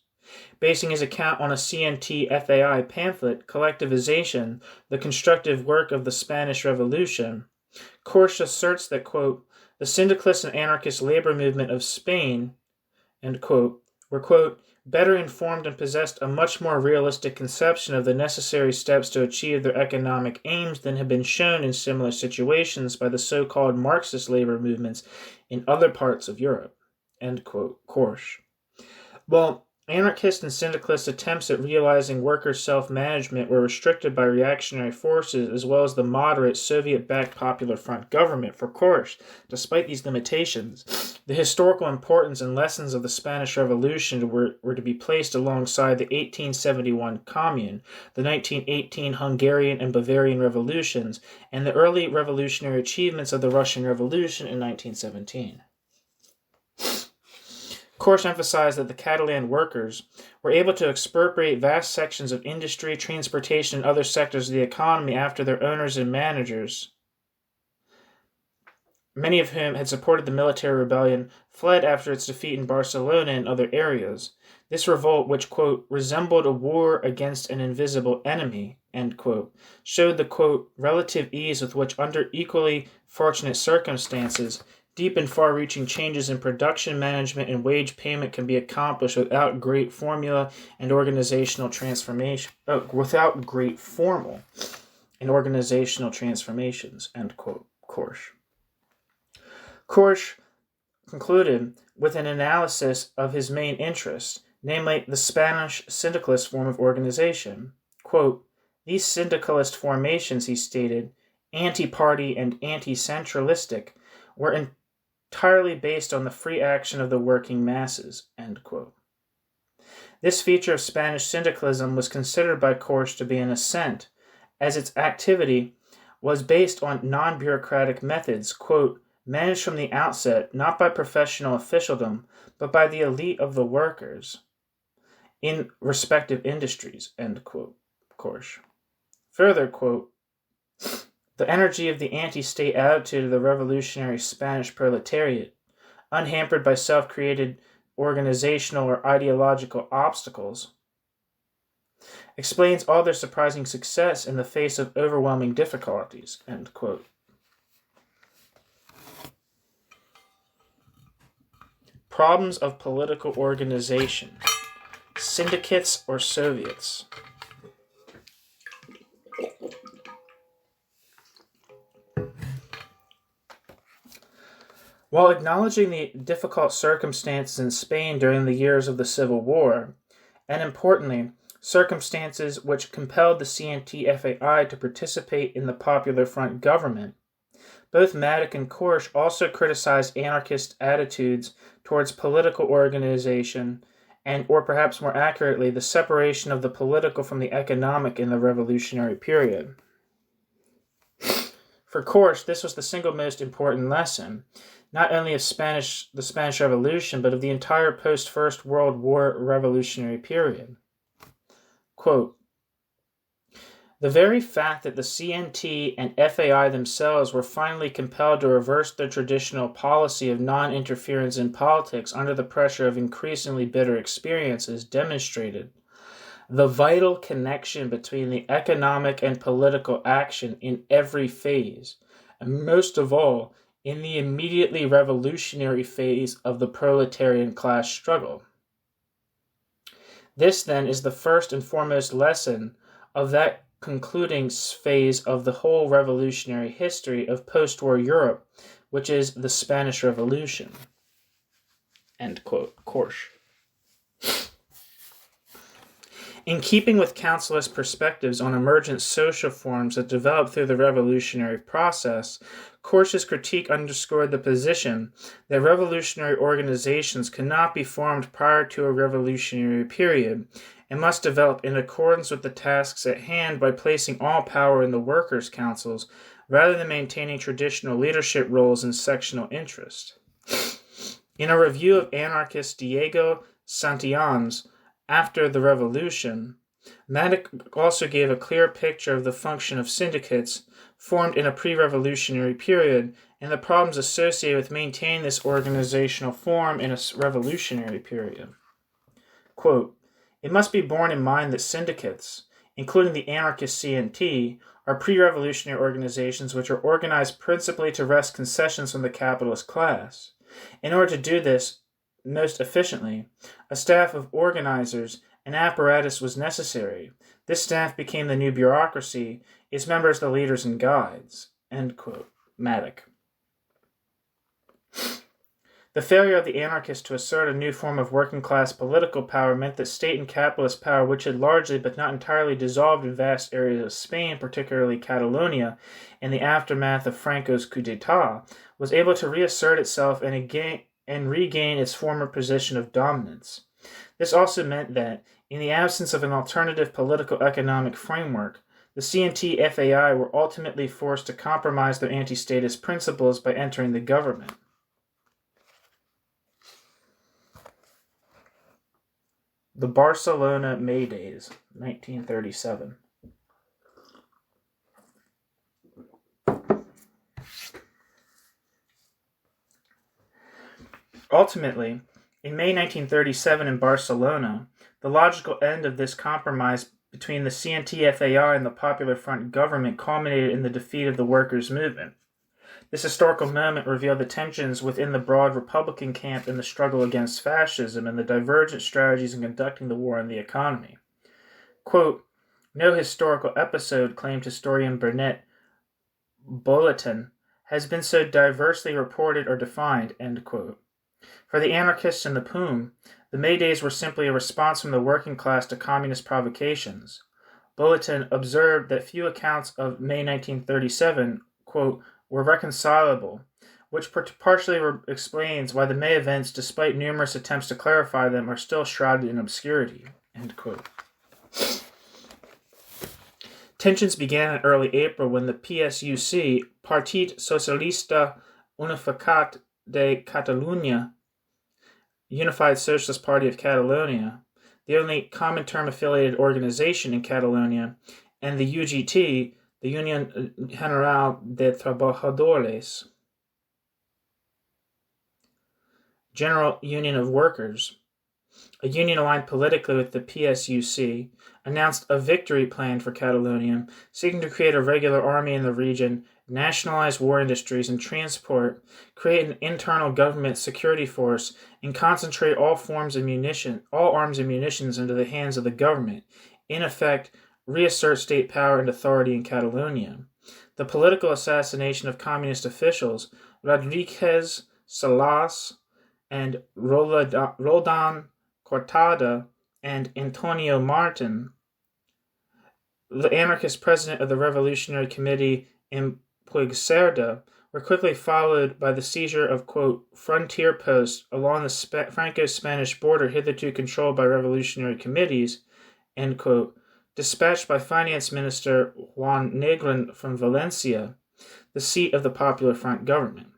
Basing his account on a CNT-FAI pamphlet, Collectivization, the Constructive Work of the Spanish Revolution, Korsch asserts that, quote, the syndicalist and anarchist labor movement of Spain, end quote, were, quote, better informed and possessed a much more realistic conception of the necessary steps to achieve their economic aims than had been shown in similar situations by the so-called Marxist labor movements in other parts of Europe, end quote, Korsch. Well, anarchist and syndicalist attempts at realizing worker self-management were restricted by reactionary forces as well as the moderate Soviet-backed Popular Front government. For Korsch, despite these limitations, the historical importance and lessons of the Spanish Revolution were to be placed alongside the 1871 Commune, the 1918 Hungarian and Bavarian revolutions, and the early revolutionary achievements of the Russian Revolution in 1917. Korsch emphasized that the Catalan workers were able to expropriate vast sections of industry, transportation, and other sectors of the economy after their owners and managers, many of whom had supported the military rebellion, fled after its defeat in Barcelona and other areas. This revolt, which, quote, resembled a war against an invisible enemy, end quote, showed the, quote, relative ease with which, under equally fortunate circumstances, deep and far-reaching changes in production management and wage payment can be accomplished without great formula and organizational transformation. Without great formal and organizational transformations. End quote. Korsch. Korsch concluded with an analysis of his main interest, namely the Spanish syndicalist form of organization. Quote, these syndicalist formations, he stated, anti-party and anti-centralistic, were entirely based on the free action of the working masses, end quote. This feature of Spanish syndicalism was considered by Korsch to be an ascent, as its activity was based on non-bureaucratic methods, quote, managed from the outset not by professional officialdom, but by the elite of the workers in respective industries, end quote, Korsch. Further, quote, the energy of the anti-state attitude of the revolutionary Spanish proletariat, unhampered by self-created organizational or ideological obstacles, explains all their surprising success in the face of overwhelming difficulties, end quote. Problems of political organization. Syndicates or Soviets. While acknowledging the difficult circumstances in Spain during the years of the Civil War, and importantly, circumstances which compelled the CNT-FAI to participate in the Popular Front government, both Maddock and Korsch also criticized anarchist attitudes towards political organization and, or perhaps more accurately, the separation of the political from the economic in the revolutionary period. For Korsch, this was the single most important lesson, not only of the Spanish Revolution, but of the entire post-First World War revolutionary period. Quote, the very fact that the CNT and FAI themselves were finally compelled to reverse their traditional policy of non-interference in politics under the pressure of increasingly bitter experiences demonstrated the vital connection between the economic and political action in every phase, and most of all, in the immediately revolutionary phase of the proletarian class struggle. This, then, is the first and foremost lesson of that concluding phase of the whole revolutionary history of post-war Europe, which is the Spanish Revolution. End quote. Korsch. In keeping with Councilist perspectives on emergent social forms that developed through the revolutionary process, Korsch's critique underscored the position that revolutionary organizations cannot be formed prior to a revolutionary period and must develop in accordance with the tasks at hand by placing all power in the workers' councils rather than maintaining traditional leadership roles in sectional interest. In a review of anarchist Diego Santillán's After the Revolution, Maddock also gave a clear picture of the function of syndicates formed in a pre-revolutionary period, and the problems associated with maintaining this organizational form in a revolutionary period. Quote, "It must be borne in mind that syndicates, including the anarchist CNT, are pre-revolutionary organizations which are organized principally to wrest concessions from the capitalist class. In order to do this most efficiently, a staff of organizers and apparatus was necessary. This staff became the new bureaucracy, its members the leaders and guides." End quote. Maddock. The failure of the anarchists to assert a new form of working-class political power meant that state and capitalist power, which had largely but not entirely dissolved in vast areas of Spain, particularly Catalonia, in the aftermath of Franco's coup d'etat, was able to reassert itself and regain its former position of dominance. This also meant that, in the absence of an alternative political-economic framework, the CNT-FAI were ultimately forced to compromise their anti-statist principles by entering the government. The Barcelona May Days, 1937. Ultimately, in May 1937 in Barcelona, the logical end of this compromise between the CNT-FAI and the Popular Front government culminated in the defeat of the workers' movement. This historical moment revealed the tensions within the broad Republican camp in the struggle against fascism and the divergent strategies in conducting the war on the economy. Quote, "No historical episode," claimed historian Bernat Bulletin, "has been so diversely reported or defined." End quote. For the anarchists and the POUM, the May Days were simply a response from the working class to communist provocations. Bulletin observed that few accounts of May 1937, quote, "were reconcilable, which partially explains why the May events, despite numerous attempts to clarify them, are still shrouded in obscurity." End quote. Tensions began in early April when the PSUC, Partit Socialista Unificat de Catalunya, Unified Socialist Party of Catalonia, the only Comintern-affiliated organization in Catalonia, and the UGT, the Union General de Trabajadores, General Union of Workers, a union aligned politically with the PSUC, announced a victory plan for Catalonia, seeking to create a regular army in the region, nationalize war industries and transport, create an internal government security force, and concentrate all arms and munitions into the hands of the government. In effect, reassert state power and authority in Catalonia. The political assassination of communist officials, Rodríguez Salas and Roldan Cortada and Antonio Martin, the anarchist president of the Revolutionary Committee in Puigcerda, were quickly followed by the seizure of, quote, "frontier posts along the Franco-Spanish border hitherto controlled by revolutionary committees," end quote, dispatched by Finance Minister Juan Negrin from Valencia, the seat of the Popular Front government.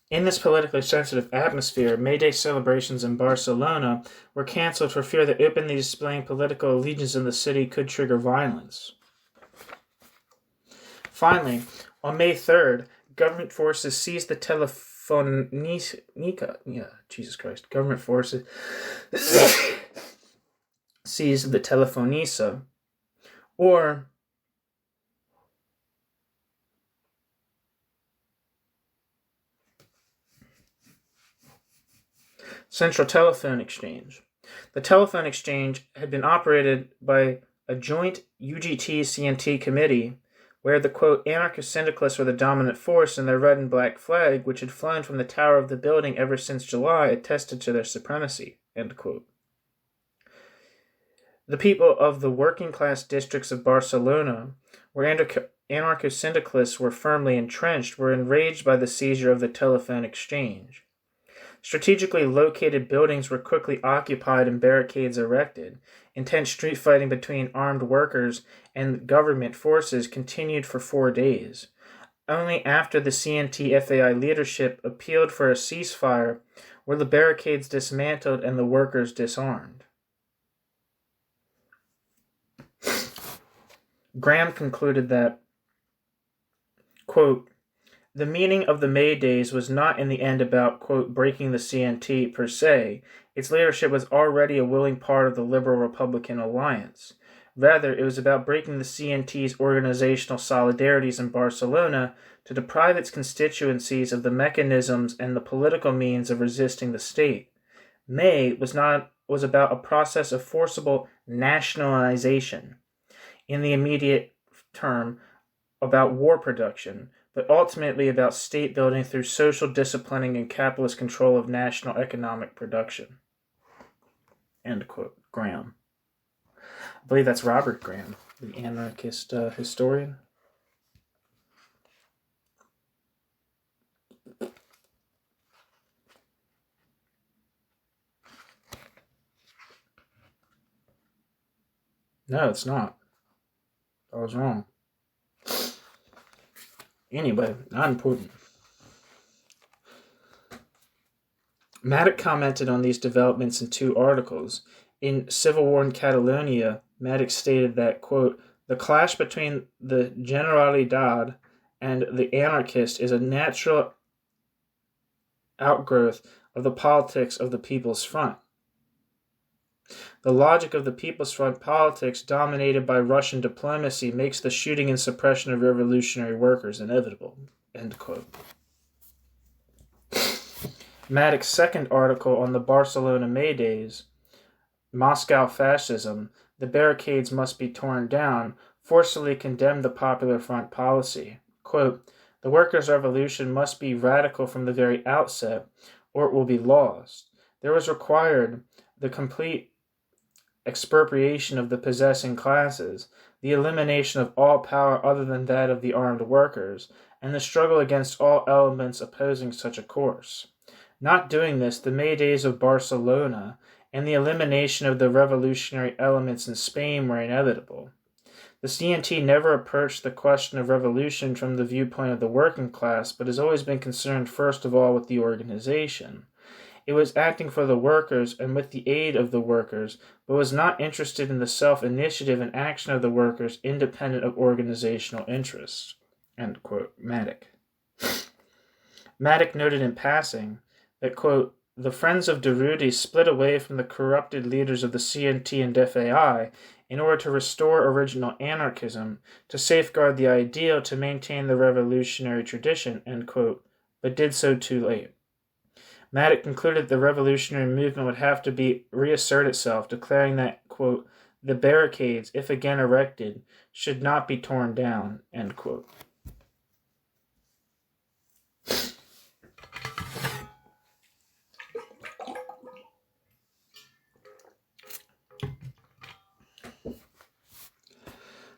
In this politically sensitive atmosphere, May Day celebrations in Barcelona were cancelled for fear that openly displaying political allegiance in the city could trigger violence. Government forces seized the Telefonisa, or Central Telephone Exchange. The telephone exchange had been operated by a joint UGT-CNT committee where the, quote, anarchist syndicalists were the dominant force, and their red and black flag, which had flown from the tower of the building ever since July, attested to their supremacy, end quote. The people of the working-class districts of Barcelona, where anarcho-syndicalists were firmly entrenched, were enraged by the seizure of the telephone exchange. Strategically located buildings were quickly occupied and barricades erected. Intense street fighting between armed workers and government forces continued for 4 days. Only after the CNT-FAI leadership appealed for a ceasefire were the barricades dismantled and the workers disarmed. Graham concluded that, quote, the meaning of the May Days was not in the end about, quote, breaking the CNT per se. Its leadership was already a willing part of the Liberal-Republican alliance. Rather, it was about breaking the CNT's organizational solidarities in Barcelona to deprive its constituencies of the mechanisms and the political means of resisting the state. May was about a process of forcible nationalization, in the immediate term about war production, but ultimately about state building through social disciplining and capitalist control of national economic production. End quote. Graham. I believe that's Robert Graham, the anarchist historian. No, it's not. I was wrong. Anyway, not important. Maddock commented on these developments in two articles. In Civil War in Catalonia, Maddock stated that, quote, the clash between the Generalidad and the anarchist is a natural outgrowth of the politics of the People's Front. The logic of the People's Front politics, dominated by Russian diplomacy, makes the shooting and suppression of revolutionary workers inevitable. End quote. Maddock's second article on the Barcelona May Days, Moscow Fascism, the barricades must be torn down, forcefully condemned the Popular Front policy. Quote, the workers' revolution must be radical from the very outset, or it will be lost. There was required the complete expropriation of the possessing classes, the elimination of all power other than that of the armed workers, and the struggle against all elements opposing such a course. Not doing this, the May Days of Barcelona and the elimination of the revolutionary elements in Spain were inevitable. The CNT never approached the question of revolution from the viewpoint of the working class, but has always been concerned first of all with the organization. It was acting for the workers and with the aid of the workers, but was not interested in the self-initiative and action of the workers independent of organizational interests. End quote. Maddock. Maddock noted in passing that, quote, the Friends of Durruti split away from the corrupted leaders of the CNT and FAI in order to restore original anarchism, to safeguard the ideal, to maintain the revolutionary tradition, end quote, but did so too late. Maddock concluded the revolutionary movement would have to reassert itself, declaring that, quote, the barricades, if again erected, should not be torn down, end quote.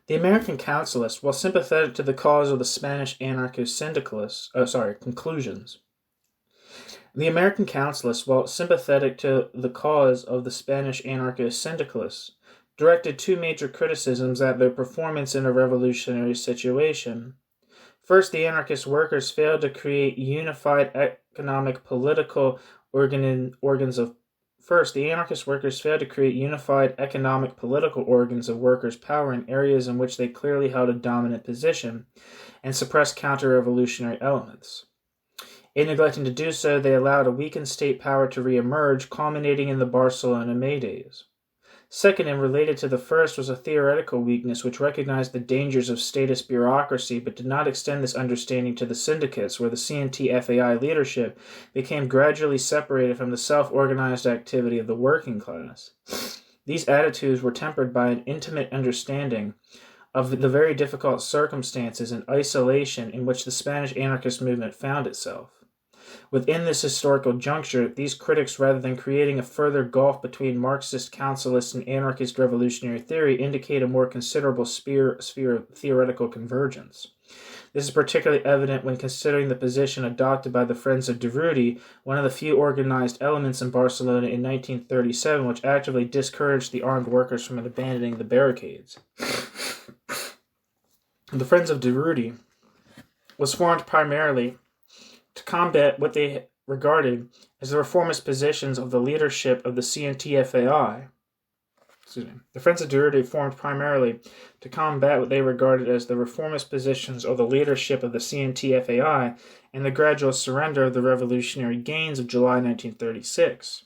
The American Councilists, while sympathetic to the cause of the Spanish anarcho-syndicalists, conclusions. The American Councilists, while sympathetic to the cause of the Spanish anarcho-syndicalists, directed two major criticisms at their performance in a revolutionary situation. First, the anarchist workers failed to create unified economic political organs of workers' power in areas in which they clearly held a dominant position and suppressed counter-revolutionary elements. In neglecting to do so, they allowed a weakened state power to re-emerge, culminating in the Barcelona May Days. Second, and related to the first, was a theoretical weakness which recognized the dangers of statist bureaucracy but did not extend this understanding to the syndicates, where the CNT-FAI leadership became gradually separated from the self-organized activity of the working class. These attitudes were tempered by an intimate understanding of the very difficult circumstances and isolation in which the Spanish anarchist movement found itself. Within this historical juncture, these critics, rather than creating a further gulf between Marxist, councilist, and anarchist revolutionary theory, indicate a more considerable sphere of theoretical convergence. This is particularly evident when considering the position adopted by the Friends of Durruti, one of the few organized elements in Barcelona in 1937 which actively discouraged the armed workers from abandoning the barricades. The Friends of Durruti was formed primarily to combat what they regarded as the reformist positions of the leadership of the CNTFAI. The Friends of Durutti formed primarily to combat what they regarded as the reformist positions of the leadership of the CNTFAI and the gradual surrender of the revolutionary gains of July 1936.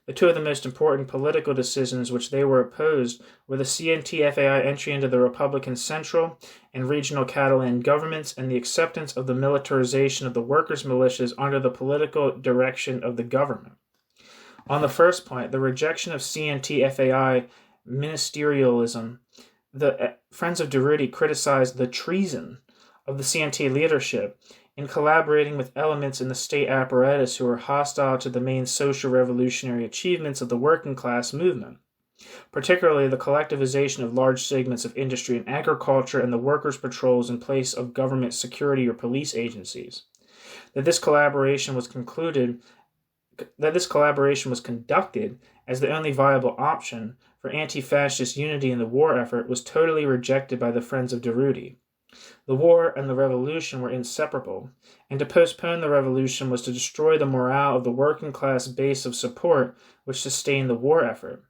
The two of the most important political decisions which they were opposed were the CNTFAI entry into the Republican Central and Regional Catalan governments and the acceptance of the militarization of the workers' militias under the political direction of the government. On the first point, the rejection of CNTFAI ministerialism, the Friends of Durutti criticized the treason of the CNT leadership in collaborating with elements in the state apparatus who were hostile to the main social revolutionary achievements of the working class movement, particularly the collectivization of large segments of industry and agriculture and the workers' patrols in place of government security or police agencies. That this collaboration was conducted as the only viable option for anti-fascist unity in the war effort was totally rejected by the Friends of Durutti. The war and the revolution were inseparable, and to postpone the revolution was to destroy the morale of the working class base of support which sustained the war effort.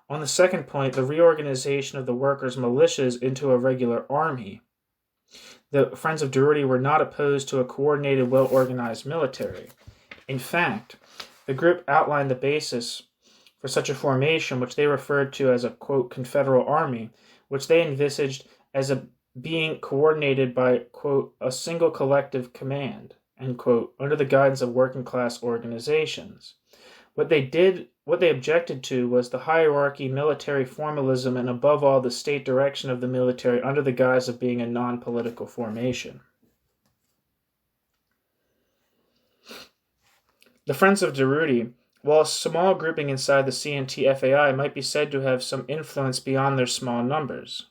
On the second point, the reorganization of the workers' militias into a regular army. The Friends of Durutti were not opposed to a coordinated, well-organized military. In fact, the group outlined the basis for such a formation, which they referred to as a, quote, Confederal Army, which they envisaged as being coordinated by, quote, a single collective command, end quote, under the guidance of working-class organizations. What they objected to was the hierarchy, military formalism, and above all the state direction of the military under the guise of being a non-political formation. The Friends of Durutti, while a small grouping inside the CNTFAI, might be said to have some influence beyond their small numbers,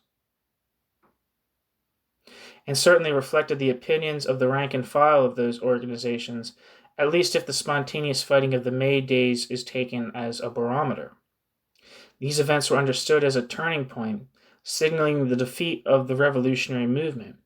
and certainly reflected the opinions of the rank and file of those organizations, at least if the spontaneous fighting of the May days is taken as a barometer. These events were understood as a turning point, signaling the defeat of the revolutionary movement.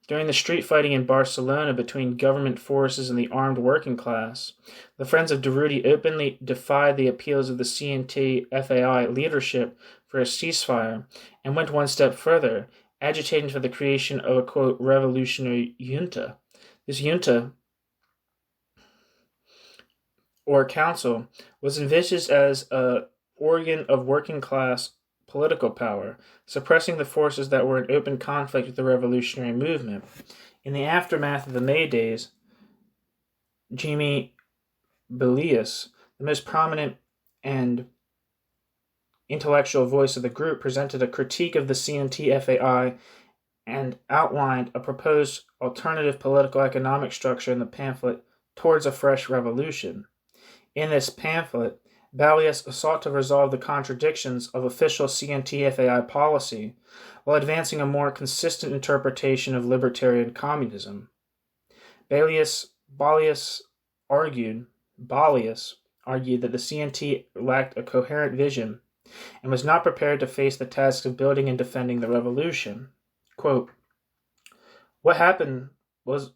During the street fighting in Barcelona between government forces and the armed working class, the Friends of Durutti openly defied the appeals of the CNT-FAI leadership for a ceasefire and went one step further, agitating for the creation of a, quote, revolutionary junta. This junta, or council, was envisaged as an organ of working class political power, suppressing the forces that were in open conflict with the revolutionary movement. In the aftermath of the May days, Jaime Belias, the most prominent and intellectual voice of the group, presented a critique of the CNT-FAI and outlined a proposed alternative political economic structure in the pamphlet Towards a Fresh Revolution. In this pamphlet, Balius sought to resolve the contradictions of official CNT-FAI policy while advancing a more consistent interpretation of libertarian communism. Balius argued that the CNT lacked a coherent vision and was not prepared to face the task of building and defending the revolution. Quote, What happened was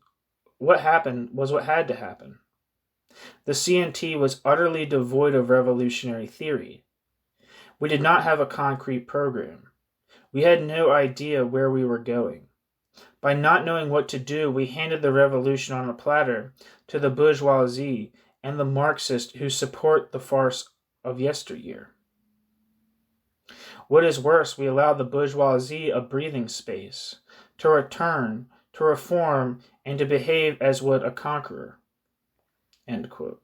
what had to happen. The CNT was utterly devoid of revolutionary theory. We did not have a concrete program. We had no idea where we were going. By not knowing what to do, we handed the revolution on a platter to the bourgeoisie and the Marxists who support the farce of yesteryear. What is worse, we allowed the bourgeoisie a breathing space to return, to reform, and to behave as would a conqueror. End quote.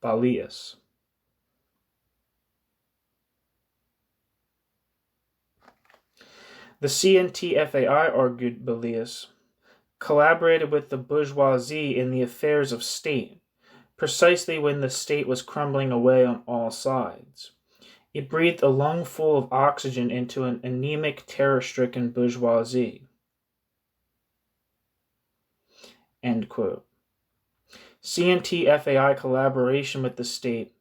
Balius. The CNT-FAI, argued Balius, collaborated with the bourgeoisie in the affairs of state, precisely when the state was crumbling away on all sides. It breathed a lungful of oxygen into an anemic, terror-stricken bourgeoisie. End quote. CNT-FAI collaboration with the state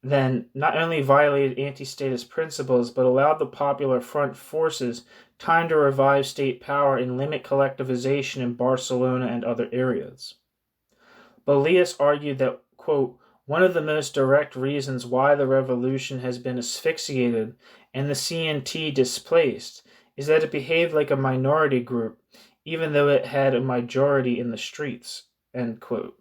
then not only violated anti-statist principles, but allowed the Popular Front forces time to revive state power and limit collectivization in Barcelona and other areas. Balius argued that, quote, one of the most direct reasons why the revolution has been asphyxiated and the CNT displaced is that it behaved like a minority group, even though it had a majority in the streets, end quote.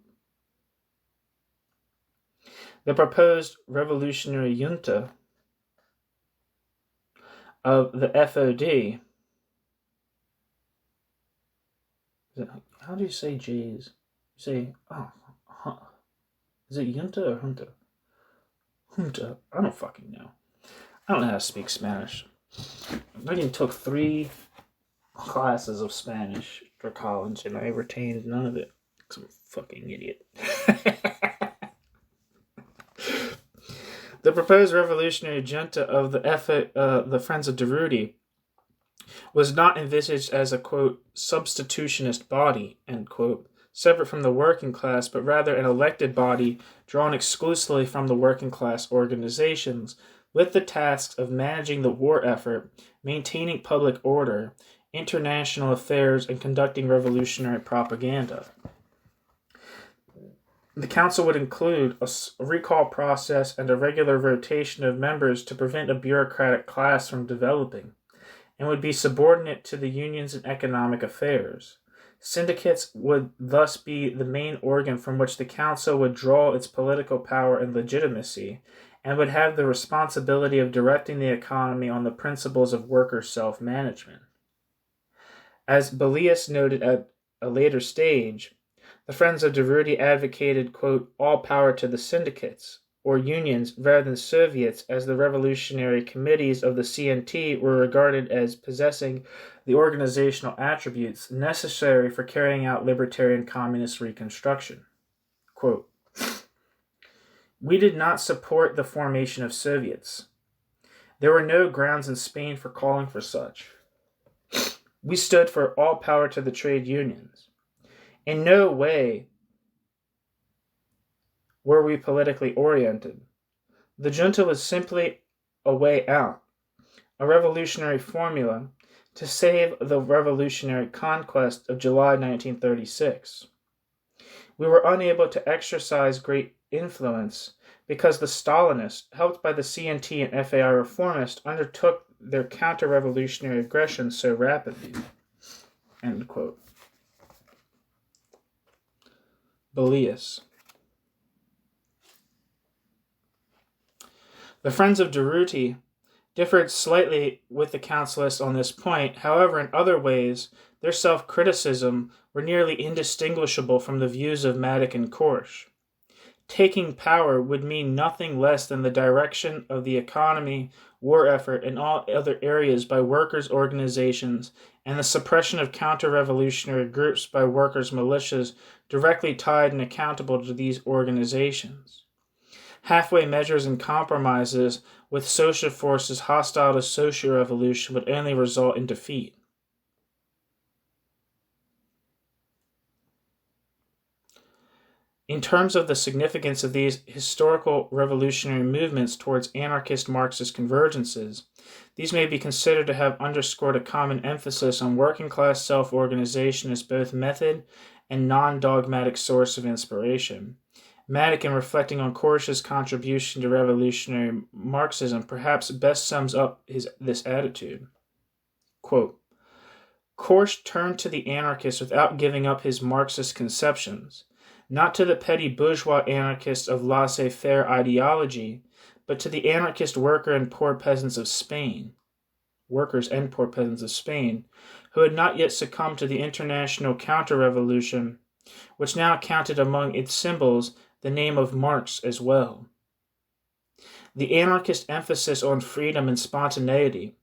The proposed revolutionary junta of the FOD, how do you say J's? You say, is it junta or junta? Junta. I don't fucking know. I don't know how to speak Spanish. I even took 3 classes of Spanish for college and I retained none of it. I'm a fucking idiot. The proposed revolutionary junta of the Friends of Durruti was not envisaged as a, quote, substitutionist body, end quote, separate from the working class, but rather an elected body drawn exclusively from the working class organizations, with the tasks of managing the war effort, maintaining public order, international affairs, and conducting revolutionary propaganda. The council would include a recall process and a regular rotation of members to prevent a bureaucratic class from developing, and would be subordinate to the unions in economic affairs. Syndicates would thus be the main organ from which the council would draw its political power and legitimacy, and would have the responsibility of directing the economy on the principles of worker self-management. As Balius noted at a later stage, the Friends of Durruti advocated, quote, all power to the syndicates, or unions, rather than Soviets, as the revolutionary committees of the CNT were regarded as possessing the organizational attributes necessary for carrying out libertarian communist reconstruction. Quote, we did not support the formation of Soviets. There were no grounds in Spain for calling for such. We stood for all power to the trade unions. In no way were we politically oriented. The junta was simply a way out, a revolutionary formula to save the revolutionary conquest of July 1936. We were unable to exercise great influence because the Stalinists, helped by the CNT and FAI reformists, undertook their counter-revolutionary aggression so rapidly. End quote. Balius. The Friends of Durruti differed slightly with the councilists on this point. However, in other ways, their self-criticism were nearly indistinguishable from the views of Matic and Korsch. Taking power would mean nothing less than the direction of the economy, war effort, and all other areas by workers' organizations, and the suppression of counter-revolutionary groups by workers' militias directly tied and accountable to these organizations. Halfway measures and compromises with social forces hostile to social revolution would only result in defeat. In terms of the significance of these historical revolutionary movements towards anarchist Marxist convergences, these may be considered to have underscored a common emphasis on working-class self-organization as both method and non-dogmatic source of inspiration. Matic, in reflecting on Korsch's contribution to revolutionary Marxism, perhaps best sums up this attitude. Quote, Korsch turned to the anarchists without giving up his Marxist conceptions, not to the petty bourgeois anarchists of laissez-faire ideology, but to the anarchist workers and poor peasants of Spain, who had not yet succumbed to the international counter-revolution, which now counted among its symbols the name of Marx as well. The anarchist emphasis on freedom and spontaneity,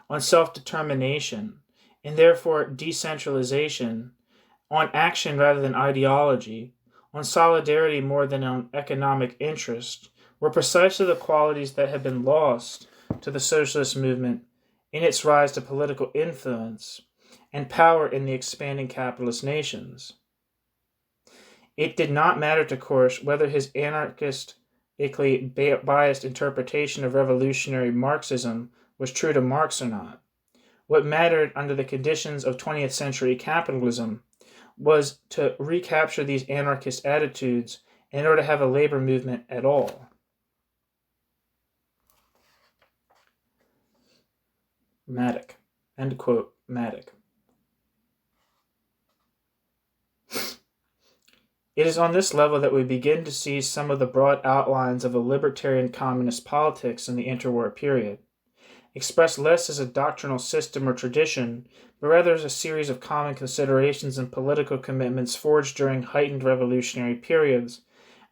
on self-determination, and therefore decentralization, on action rather than ideology, on solidarity more than on economic interest, were precisely the qualities that had been lost to the socialist movement in its rise to political influence and power in the expanding capitalist nations. It did not matter to Korsch whether his anarchist biased interpretation of revolutionary Marxism was true to Marx or not. What mattered under the conditions of 20th century capitalism was to recapture these anarchist attitudes in order to have a labor movement at all. Matic. End quote. Matic. It is on this level that we begin to see some of the broad outlines of a libertarian communist politics in the interwar period, expressed less as a doctrinal system or tradition, but rather as a series of common considerations and political commitments forged during heightened revolutionary periods,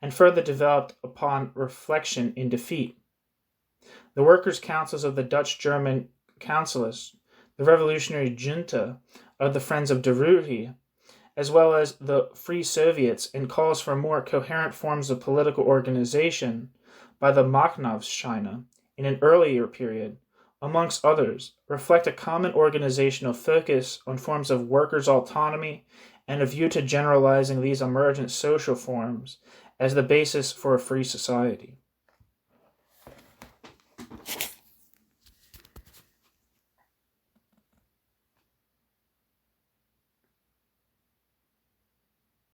and further developed upon reflection in defeat. The workers' councils of the Dutch-German councilists, the revolutionary junta of the Friends of Deruti, as well as the Free Soviets and calls for more coherent forms of political organization by the Machnovshchina in an earlier period, amongst others, reflect a common organizational focus on forms of workers' autonomy and a view to generalizing these emergent social forms as the basis for a free society.